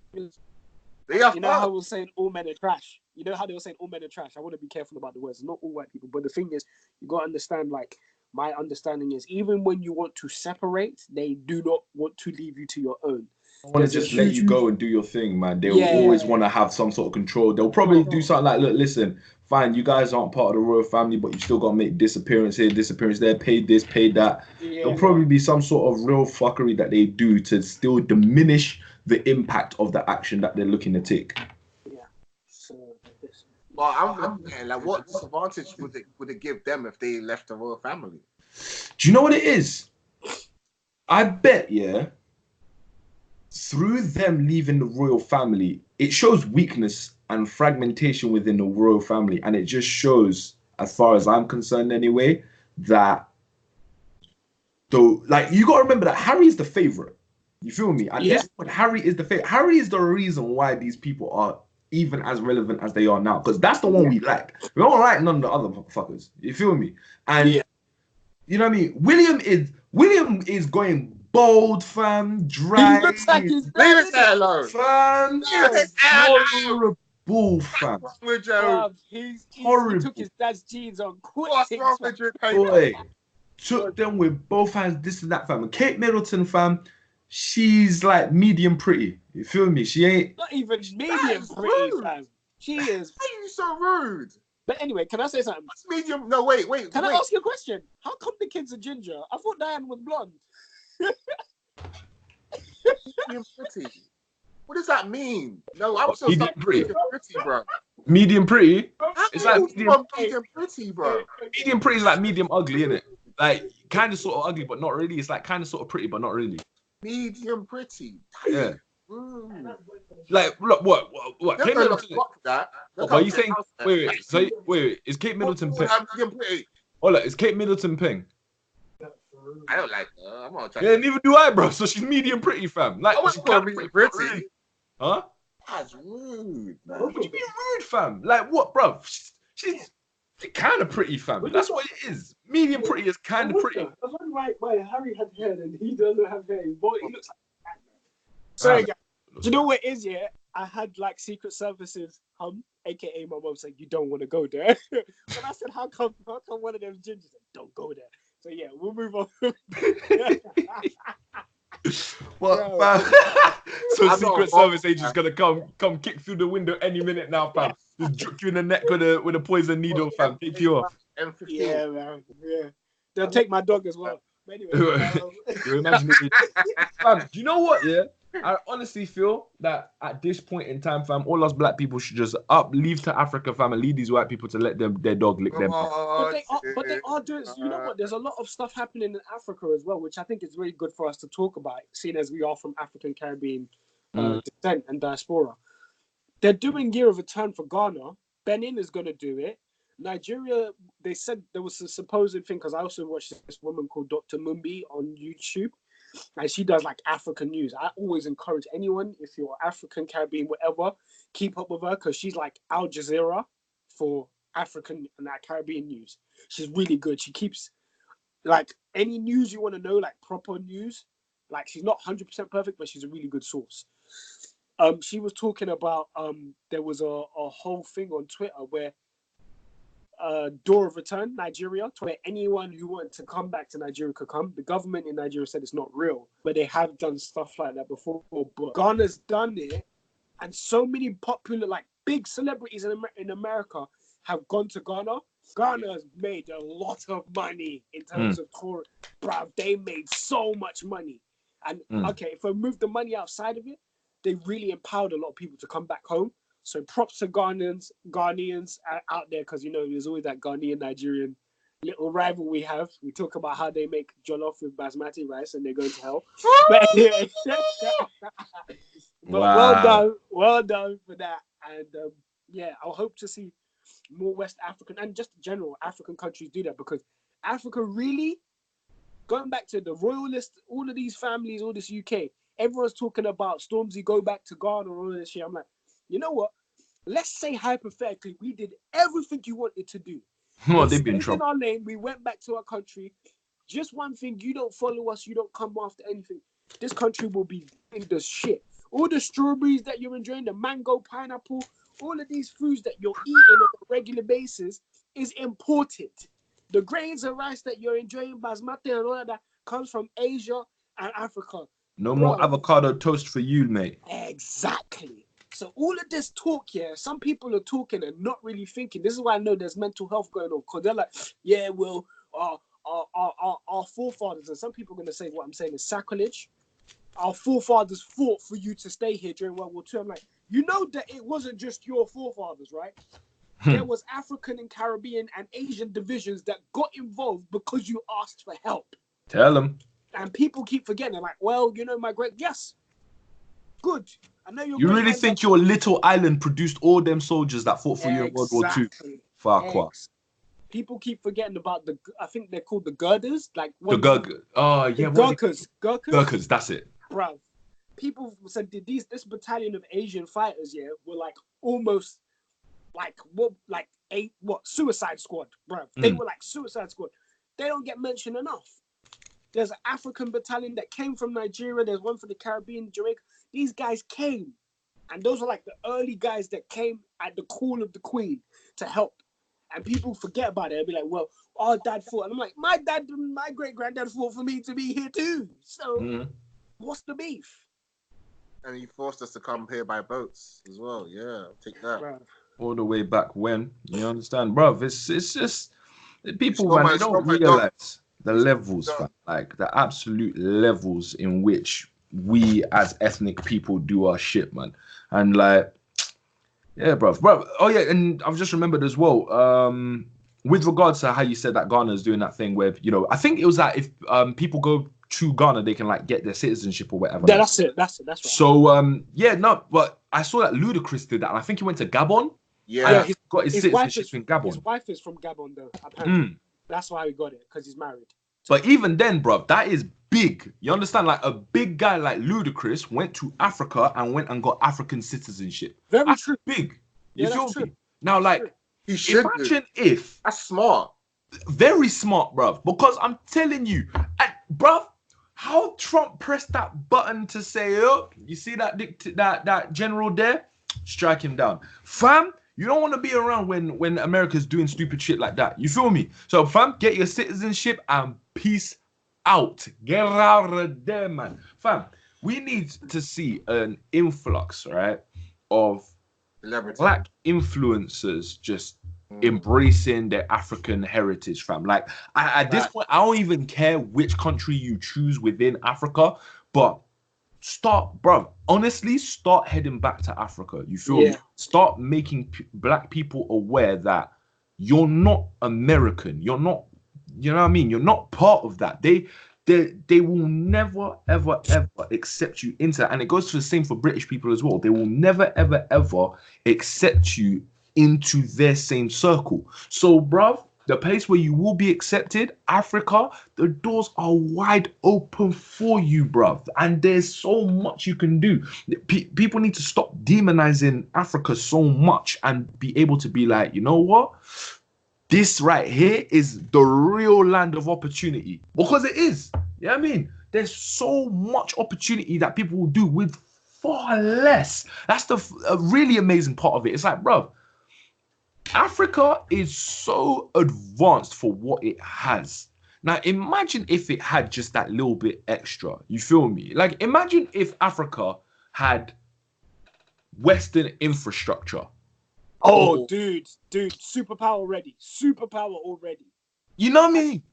They are. You know how we were saying all men are trash. You know how they were saying all men are trash. I want to be careful about the words. Not all white people, but the thing is, you got to understand. Like, my understanding is, even when you want to separate, they do not want to leave you to your own. I want to just let you go and do your thing, man. They'll always want to have some sort of control. They'll probably do something like, look, listen, fine, you guys aren't part of the royal family, but you still got to make disappearance here, disappearance there, paid this, paid that. There'll probably be some sort of real fuckery that they do to still diminish the impact of the action that they're looking to take. Yeah. So, well, I'm like, what disadvantage would it give them if they left the royal family? Do you know what it is? I bet, through them leaving the royal family, it shows weakness and fragmentation within the royal family. And it just shows, as far as I'm concerned anyway, that you got to remember that Harry is the favorite. You feel me? At this point, Harry is the favorite. Harry is the reason why these people are even as relevant as they are now. Because that's the one we like. We don't like none of the other fuckers. You feel me? And you know what I mean? William is going bold, fam, dry. He looks like he's leave it there alone. Fam, horrible, fam. He horrible. took his dad's jeans on quick. What's wrong with you, boy? Took them with both hands, this and that, fam. And Kate Middleton, fam, she's like medium pretty. You feel me? She ain't not even medium pretty, fam. She is. Why are you so rude? But anyway, can I say something? What's medium? No, wait. Can I ask you a question? How come the kids are ginger? I thought Diane was blonde. Medium pretty. What does that mean? No, I'm so medium pretty, bro. Medium pretty. It's like medium pretty, bro. Medium pretty is like medium ugly, isn't it? Like kind of sort of ugly, but not really. It's like kind of sort of pretty, but not really. Medium pretty. Yeah. Like, look, what? Kate Middleton. That. Are you saying? Wait. Is Kate Middleton pink? Oh, look, is Kate Middleton pink? I don't like her. I'm not trying. Yeah, neither do I, bro. So she's medium pretty, fam. Like, I wasn't calling medium pretty. Really. Huh? That's rude, man. What do you mean rude, fam? Like what, bro? She's kind of pretty, fam. That's what it is. Medium pretty is kind of pretty. I was wondering why Harry has hair and he doesn't have hair. His body looks like. Sorry, guys. Do you know what it is? Yeah, I had like Secret Services aka my mom said you don't want to go there. When I said how come one of them gingers said don't go there. So yeah, we'll move on. What, Bro. fam? So I'm not Secret a Service bomb, agent's gonna come kick through the window any minute now, fam. Just juke you in the neck with a poison needle, fam. Take you off. M15. Yeah, man. Yeah. They'll take my dog as well. But anyway, You're imagining it. Fam, do you know what? Yeah, I honestly feel that at this point in time, fam, all us black people should just leave to Africa, fam, and leave these white people to let their dog lick them. but they are doing. You know what? There's a lot of stuff happening in Africa as well, which I think is really good for us to talk about, seeing as we are from African Caribbean descent and diaspora. They're doing Year of Return for Ghana. Benin is going to do it. Nigeria, they said there was a supposed thing, because I also watched this woman called Dr. Mumbi on YouTube, and she does like African news. I always encourage anyone, if you're African, Caribbean, whatever, keep up with her, because she's like Al Jazeera for African and Caribbean news. She's really good. She keeps like any news you want to know, like proper news. Like she's not 100% perfect, but she's a really good source. She was talking about there was a whole thing on Twitter where door of return, Nigeria, to where anyone who wanted to come back to Nigeria could come. The government in Nigeria said it's not real, but they have done stuff like that before. But Ghana's done it, and so many popular, like big celebrities in America have gone to Ghana. Ghana has made a lot of money in terms of touring. Bruv, they made so much money. And okay, if I move the money outside of it, they really empowered a lot of people to come back home. So props to Ghanaians out there, because you know there's always that Ghanaian Nigerian little rival we have. We talk about how they make jollof with basmati rice and they're going to hell. But anyway, but well done for that. And yeah, I hope to see more West African and just general African countries do that, because Africa really, going back to the royalist, all of these families, all this UK, everyone's talking about Stormzy go back to Ghana or all this shit. I'm like, you know what? Let's say hypothetically we did everything you wanted to do. Well, they've been in trouble. In our lane, we went back to our country. Just one thing, you don't follow us, you don't come after anything. This country will be in the shit. All the strawberries that you're enjoying, the mango, pineapple, all of these foods that you're eating on a regular basis is imported. The grains of rice that you're enjoying, basmati and all of that, comes from Asia and Africa. No more avocado toast for you, mate. Exactly. So all of this talk, yeah, some people are talking and not really thinking. This is why I know there's mental health going on, because they're like, yeah, well, our forefathers, and some people are going to say what I'm saying is sacrilege. Our forefathers fought for you to stay here during World War II. I'm like, you know that it wasn't just your forefathers, right? There was African and Caribbean and Asian divisions that got involved because you asked for help. Tell them. And people keep forgetting. They're like, well, you know, yes, good. I know you really think your little island produced all them soldiers that fought for you in World War II? Fuck what? People keep forgetting about I think they're called the girders. Like the Gurkhas. Oh, yeah. Gurkhas, that's it. Bruv. People said this battalion of Asian fighters, yeah, were like almost Suicide Squad, bruv. They were like Suicide Squad. They don't get mentioned enough. There's an African battalion that came from Nigeria. There's one for the Caribbean, Jamaica. These guys came. And those are like the early guys that came at the call of the Queen to help. And people forget about it. They'll be like, well, our dad fought. And I'm like, my great-granddad fought for me to be here too. So what's the beef? And he forced us to come here by boats as well. Yeah, take that. Bruh. All the way back when. You understand? Bruv, it's just... People, man, they don't realize the levels, fam. Like, the absolute levels in which we as ethnic people do our shit, man. And, like... Yeah, bro. Oh, yeah, and I've just remembered as well, with regards to how you said that Ghana is doing that thing where, you know, I think it was that if people go to Ghana, they can, like, get their citizenship or whatever. Yeah, that's it. That's right. So, but I saw that Ludacris did that, and I think he went to Gabon. Yeah, he got his citizenship in Gabon. His wife is from Gabon, though, apparently. That's why he got it, because he's married. But even then, bro, that is big. You understand? Like, a big guy like Ludacris went to Africa and went and got African citizenship. That's true. Big. You feel me? Now, like, he should imagine if... That's smart. Very smart, bruv. Because I'm telling you, bruv, how Trump pressed that button to say, oh, you see that general there? Strike him down. Fam, you don't want to be around when America's doing stupid shit like that. You feel me? So, fam, get your citizenship and peace out. Get out of there, man. Fam, we need to see an influx, right, of Celebrity. black influencers just Mm. embracing their African heritage, fam. Like at this Right. point, I don't even care which country you choose within Africa, but start, bro. Honestly, start heading back to Africa. You feel me? Yeah. Start making black people aware that you're not American. You're not. You know what I mean? You're not part of that. They will never ever ever accept you into that. And it goes for the same for British people as well. They will never ever ever accept you into their same circle. So, bruv, the place where you will be accepted, Africa, the doors are wide open for you, bruv. And there's so much you can do. People need to stop demonizing Africa so much and be able to be like, you know what? This right here is the real land of opportunity, because it is. You know what I mean? There's so much opportunity that people will do with far less. That's the really amazing part of it. It's like, bro, Africa is so advanced for what it has. Now, imagine if it had just that little bit extra. You feel me? Like, imagine if Africa had Western infrastructure. Oh, dude, superpower already. Superpower already. You know what I mean?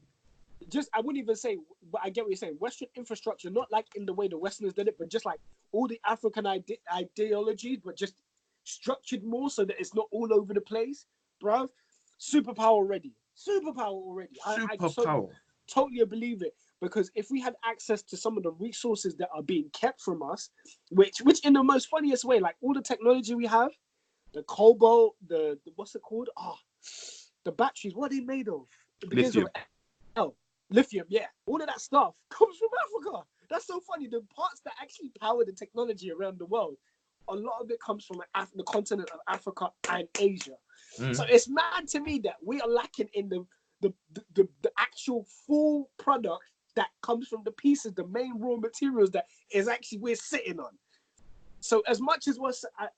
Just, I wouldn't even say, but I get what you're saying. Western infrastructure, not like in the way the Westerners did it, but just like all the African ideologies, but just structured more so that it's not all over the place, bro. Superpower already. Superpower already. Superpower. I totally believe it. Because if we had access to some of the resources that are being kept from us, which in the most funniest way, like all the technology we have, the cobalt, the what's it called? The batteries. What are they made of? It begins with L. Lithium. Yeah, all of that stuff comes from Africa. That's so funny. The parts that actually power the technology around the world, a lot of it comes from the continent of Africa and Asia. So it's mad to me that we are lacking in the actual full product that comes from the pieces, the main raw materials that is actually we're sitting on. So as much as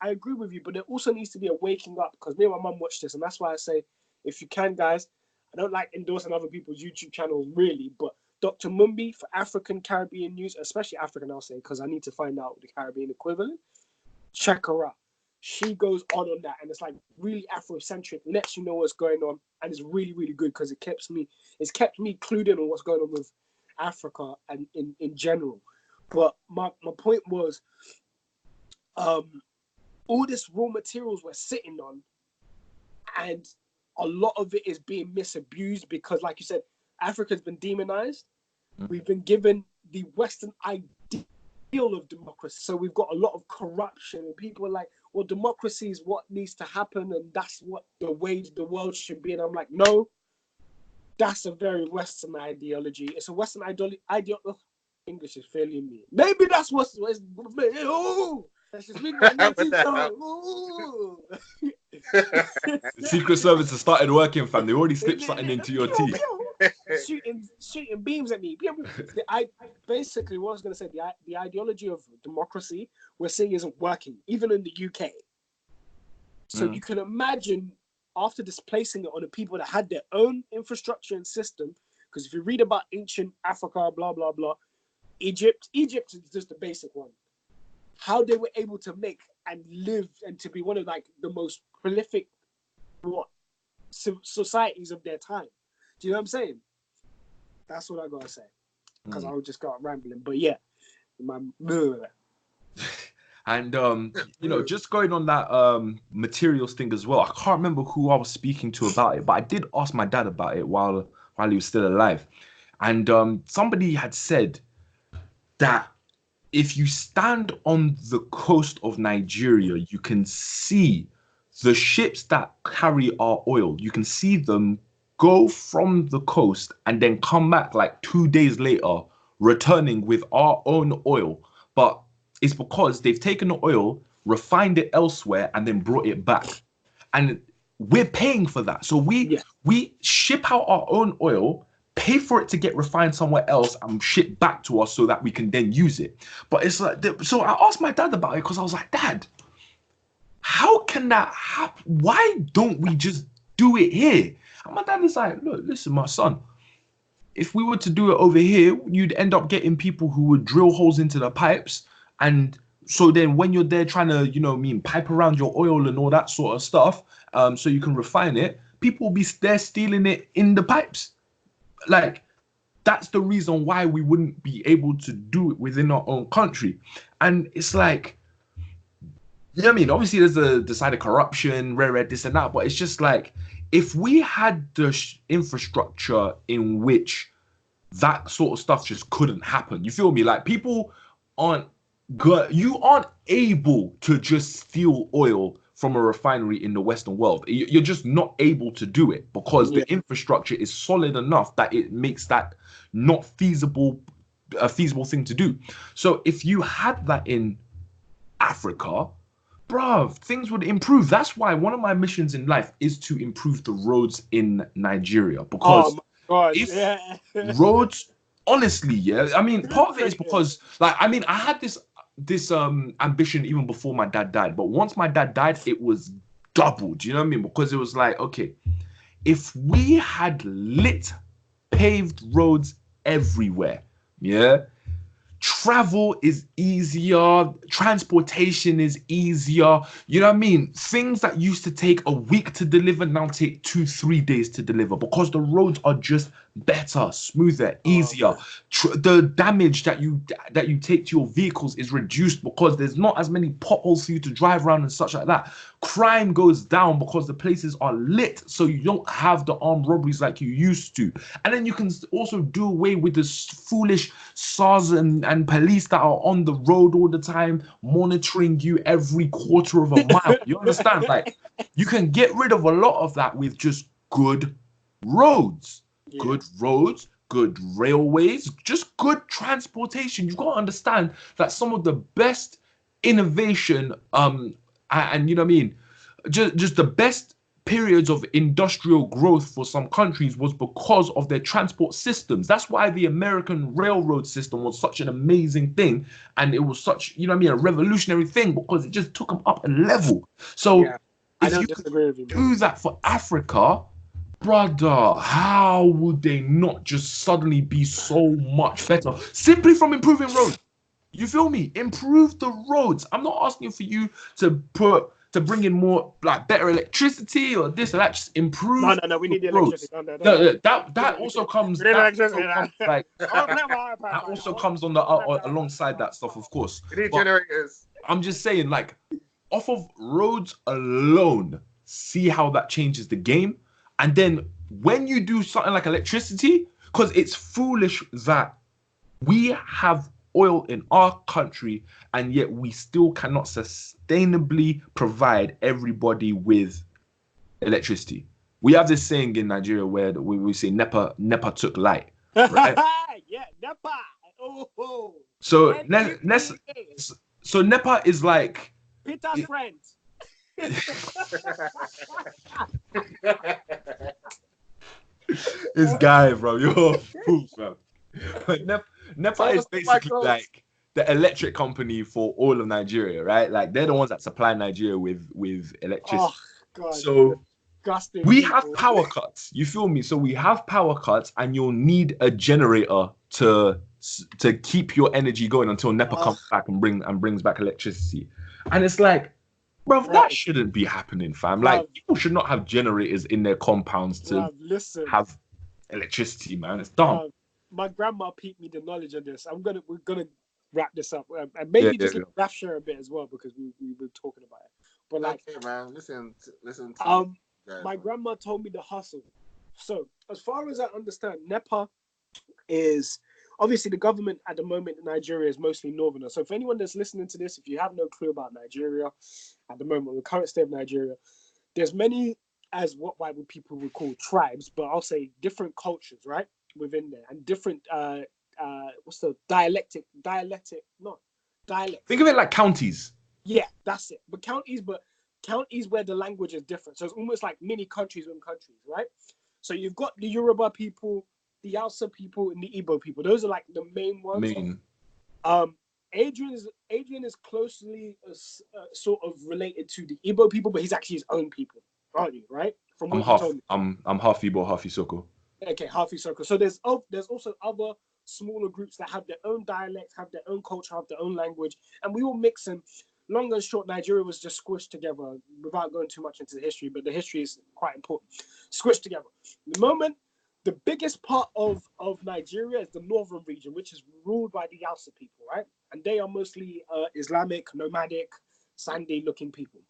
I agree with you, but there also needs to be a waking up, because me and my mum watched this, and that's why I say, if you can, guys, I don't like endorsing other people's YouTube channels really, but Dr. Mumbi for African Caribbean news, especially African, I'll say, because I need to find out the Caribbean equivalent. Check her out. She goes on that, and it's like really Afrocentric, lets you know what's going on, and it's really, really good because it's kept me clued in on what's going on with Africa and in general. But my point was, all this raw materials we're sitting on, and a lot of it is being misused because, like you said, Africa's been demonized. We've been given the Western ideal of democracy. So we've got a lot of corruption, and people are like, well, democracy is what needs to happen, and that's what the way the world should be. And I'm like, no, that's a very Western ideology. It's a Western ideology. English is failing me. Maybe that's what's oh, that's just me. Secret Service has started working, fam. They already slipped something into your teeth. shooting beams at me. Basically, what I was going to say, the ideology of democracy we're seeing isn't working, even in the UK. So you can imagine, after displacing it on the people that had their own infrastructure and system, because if you read about ancient Africa, blah, blah, blah, Egypt is just the basic one. How they were able to make and live and to be one of like the most prolific societies of their time. Do you know what I'm saying? That's what I gotta say. Because I just got rambling. But yeah. And just going on that materials thing as well. I can't remember who I was speaking to about it, but I did ask my dad about it while he was still alive. And somebody had said that if you stand on the coast of Nigeria, you can see the ships that carry our oil. You can see them go from the coast and then come back like 2 days later, returning with our own oil. But it's because they've taken the oil, refined it elsewhere, and then brought it back. And we're paying for that. So we ship out our own oil, pay for it to get refined somewhere else, and ship back to us so that we can then use it. But it's like, so I asked my dad about it because I was like, Dad, how can that happen? Why don't we just do it here? And my dad is like, look, listen, my son, if we were to do it over here, you'd end up getting people who would drill holes into the pipes. And so then when you're there trying to, pipe around your oil and all that sort of stuff, so you can refine it, people will be there stealing it in the pipes. Like, that's the reason why we wouldn't be able to do it within our own country. And it's like, obviously there's the side of corruption, this and that, but it's just like, if we had the infrastructure in which that sort of stuff just couldn't happen, you feel me? Like, people aren't good. You aren't able to just steal oil from a refinery in the Western world. You're just not able to do it because the infrastructure is solid enough that it makes that not a feasible thing to do. So if you had that in Africa, bruv, things would improve. That's why one of my missions in life is to improve the roads in Nigeria. Because roads, honestly, part of it is because, I had this ambition even before my dad died. But once my dad died, it was doubled. You know what I mean? Because it was like, okay, if we had lit paved roads everywhere, travel is easier, transportation is easier. You know what I mean? Things that used to take a week to deliver now take 2-3 days to deliver because the roads are just better, smoother, easier. The damage that you take to your vehicles is reduced because there's not as many potholes for you to drive around and such like that. Crime goes down because the places are lit, so you don't have the armed robberies like you used to. And then you can also do away with this foolish SARS and police that are on the road all the time, monitoring you every quarter of a mile. You understand? Like, you can get rid of a lot of that with just good roads. Good roads, good railways, just good transportation. You've got to understand that some of the best innovation, and you know what I mean, just the best periods of industrial growth for some countries was because of their transport systems. That's why the American railroad system was such an amazing thing, and it was such, a revolutionary thing because it just took them up a level. So if you could do that for Africa, brother, how would they not just suddenly be so much better simply from improving roads? You feel me? Improve the roads. I'm not asking for you to bring in more, like, better electricity or this or that. Just improve. No. We need the electricity. No, that also comes. That also comes on the alongside that stuff, of course. We need generators. I'm just saying, like, off of roads alone, see how that changes the game. And then when you do something like electricity, because it's foolish that we have oil in our country and yet we still cannot sustainably provide everybody with electricity. We have this saying in Nigeria where we say NEPA took light, right? Yeah, NEPA. Oh. So so NEPA is like Peter's friend. This guy, bro, you're a fool, fam. NEPA is basically like the electric company for all of Nigeria, right? Like, they're the ones that supply Nigeria with electricity. Oh, God. So disgusting we people. have power cuts. You feel me? So we have power cuts, and you'll need a generator to keep your energy going until NEPA comes back and brings back electricity. And it's like, bro, that shouldn't be happening, fam. Like, people should not have generators in their compounds to have electricity, man. It's dumb. My grandma peeped me the knowledge of this. We're gonna wrap this up, and maybe just Raf share a bit as well because we were talking about it. But like, okay, man, listen. My grandma told me the hustle. So as far as I understand, NEPA is obviously the government at the moment in Nigeria is mostly northerner. So for anyone that's listening to this, if you have no clue about Nigeria at the moment, the current state of Nigeria, there's many, as what white people would call tribes, but I'll say different cultures, right, within there, and different what's the dialect. Think of it like counties. Yeah, that's it. But counties where the language is different. So it's almost like mini countries within countries, right? So you've got the Yoruba people, the Hausa people, and the Igbo people. Those are like the main ones. Adrian is closely sort of related to the Igbo people, but he's actually his own people, aren't you? Right? From what you told me. I'm half Igbo, half Isoko. Okay, half circle. So there's also other smaller groups that have their own dialects, have their own culture, have their own language, and we all mix and long and short, Nigeria was just squished together without going too much into the history, but the history is quite important. Squished together. The moment, the biggest part of Nigeria is the northern region, which is ruled by the Hausa people, right? And they are mostly Islamic, nomadic, sandy-looking people.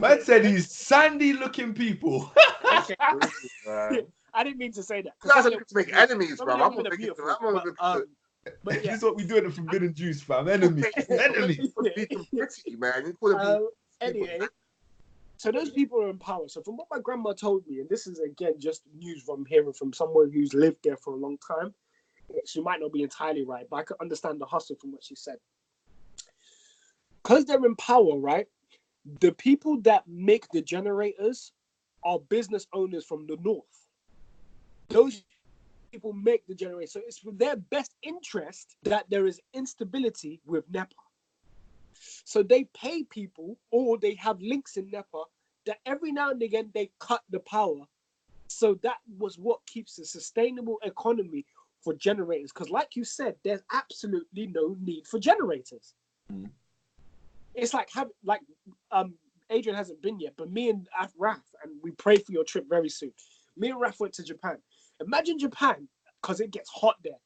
Man said he's sandy-looking people. Okay. I didn't mean to say that. You guys are looking to make enemies, bro. I'm looking to. But this is what we do in the Forbidden Juice, fam. Enemies. Enemies. Anyway, so those people are in power. So from what my grandma told me, and this is again just news from hearing from someone who's lived there for a long time, she might not be entirely right, but I can understand the hustle from what she said. Because they're in power, right? The people that make the generators are business owners from the north. Those people make the generators. So it's for their best interest that there is instability with NEPA. So they pay people, or they have links in NEPA, that every now and again they cut the power. So that was what keeps a sustainable economy for generators. Because like you said, there's absolutely no need for generators. Mm. It's like Adrian hasn't been yet, but me and Raf, and we pray for your trip very soon. Me and Raf went to Japan. Imagine Japan, because it gets hot there.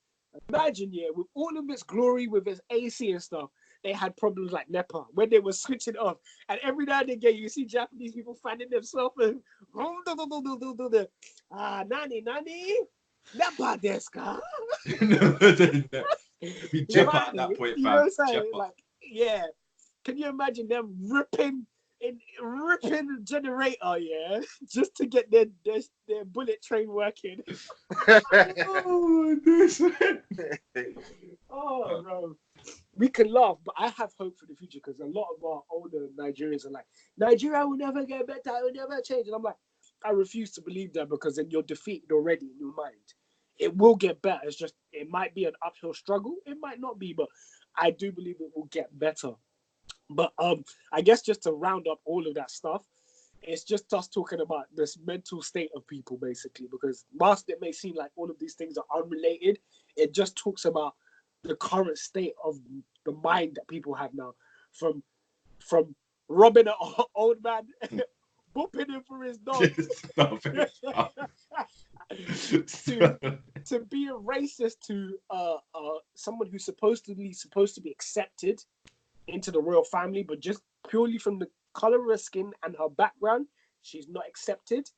Imagine, with all of its glory, with its AC and stuff, they had problems like NEPA, when they were switching off. And every now and again, you see Japanese people finding themselves and nani, NEPA desu ka? Be Jepa at that point, fam. You know what I'm saying? Like, yeah. Can you imagine them ripping the generator, just to get their bullet train working? Oh, bro. We can laugh, but I have hope for the future because a lot of our older Nigerians are like, Nigeria will never get better, it will never change. And I'm like, I refuse to believe that, because then you're defeated already in your mind. It will get better. It's just, it might be an uphill struggle. It might not be, but I do believe it will get better. But I guess just to round up all of that stuff, it's just us talking about this mental state of people, basically, because whilst it may seem like all of these things are unrelated, it just talks about the current state of the mind that people have now, from robbing an old man, whooping him for his dog, to being racist to someone who's supposed to be accepted into the royal family, but just purely from the color of her skin and her background, she's not accepted,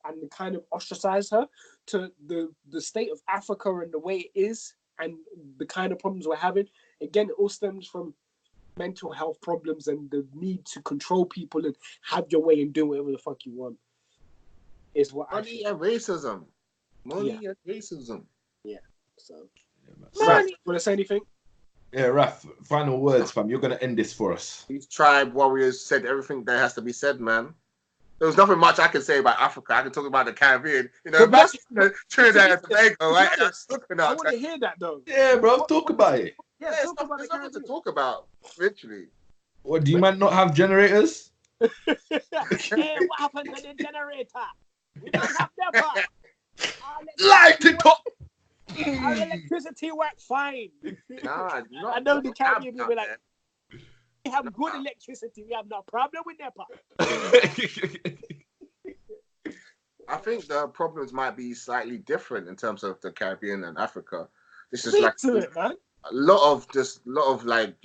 and they kind of ostracize her, to the state of Africa and the way it is, and the kind of problems we're having. Again, it all stems from mental health problems and the need to control people and have your way and do whatever the fuck you want. Is what money and racism. Money and racism. Yeah. So, Raf, you want to say anything? Yeah, Raf, final words, fam. You're going to end this for us. These tribe warriors said everything that has to be said, man. There was nothing much I can say about Africa. I can talk about the Caribbean. Trinidad and Tobago, right? I want to hear that, though. Yeah, bro, talk about it. Yeah, there's nothing to talk about, literally. What, do you might not have generators? Hey, what happened to the generator? We don't have NEPA. Light it up! Our electricity works fine. Nah, I know the Caribbean people be like, we have good electricity. We have no problem with NEPA. I think the problems might be slightly different in terms of the Caribbean and Africa. This is like man. a lot of like,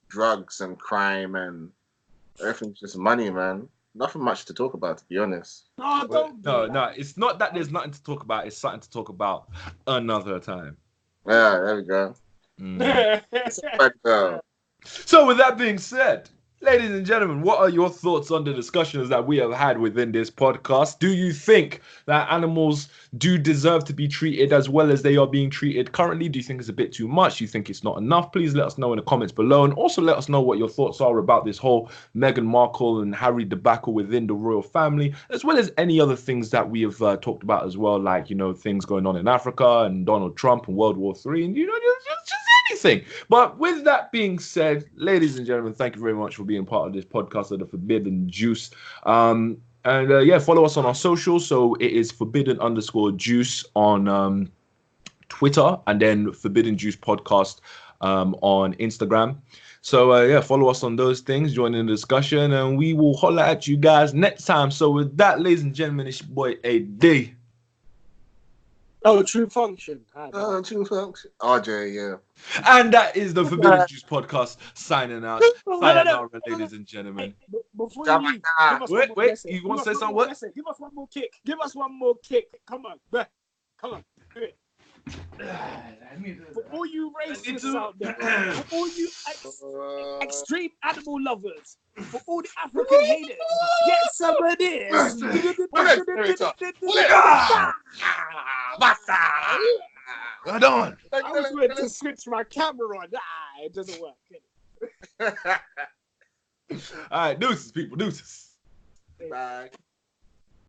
drugs and crime and everything's just money, man. Nothing much to talk about, to be honest. No. It's not that there's nothing to talk about. It's something to talk about another time. Yeah, there we go. So with that being said, ladies and gentlemen, what are your thoughts on the discussions that we have had within this podcast? Do you think that animals do deserve to be treated as well as they are being treated currently? Do you think it's a bit too much? Do you think it's not enough? Please let us know in the comments below. And also let us know what your thoughts are about this whole Meghan Markle and Harry debacle within the royal family, as well as any other things that we have talked about as well, like, things going on in Africa and Donald Trump and World War III. And, just anything. But with that being said, ladies and gentlemen, thank you very much for being part of this podcast of the Forbidden Juice. And follow us on our socials. So it is forbidden_juice on Twitter, and then Forbidden Juice Podcast on Instagram. So follow us on those things, join in the discussion, and we will holler at you guys next time. So with that, ladies and gentlemen, it's your boy AD. Oh, True Function. True Function. RJ, yeah. And that is the Forbidden Juice Podcast signing out. Sayonara, ladies and gentlemen. Hey, before you leave, wait, you want to say something? What? Give us one more kick. Give us one more kick. Come on, come on, do it. For all you racists out there, for all you extreme animal lovers, for all the African haters, get some of this. Hold on. I was going to switch my camera on. It doesn't work. All right, deuces, people, deuces. Bye.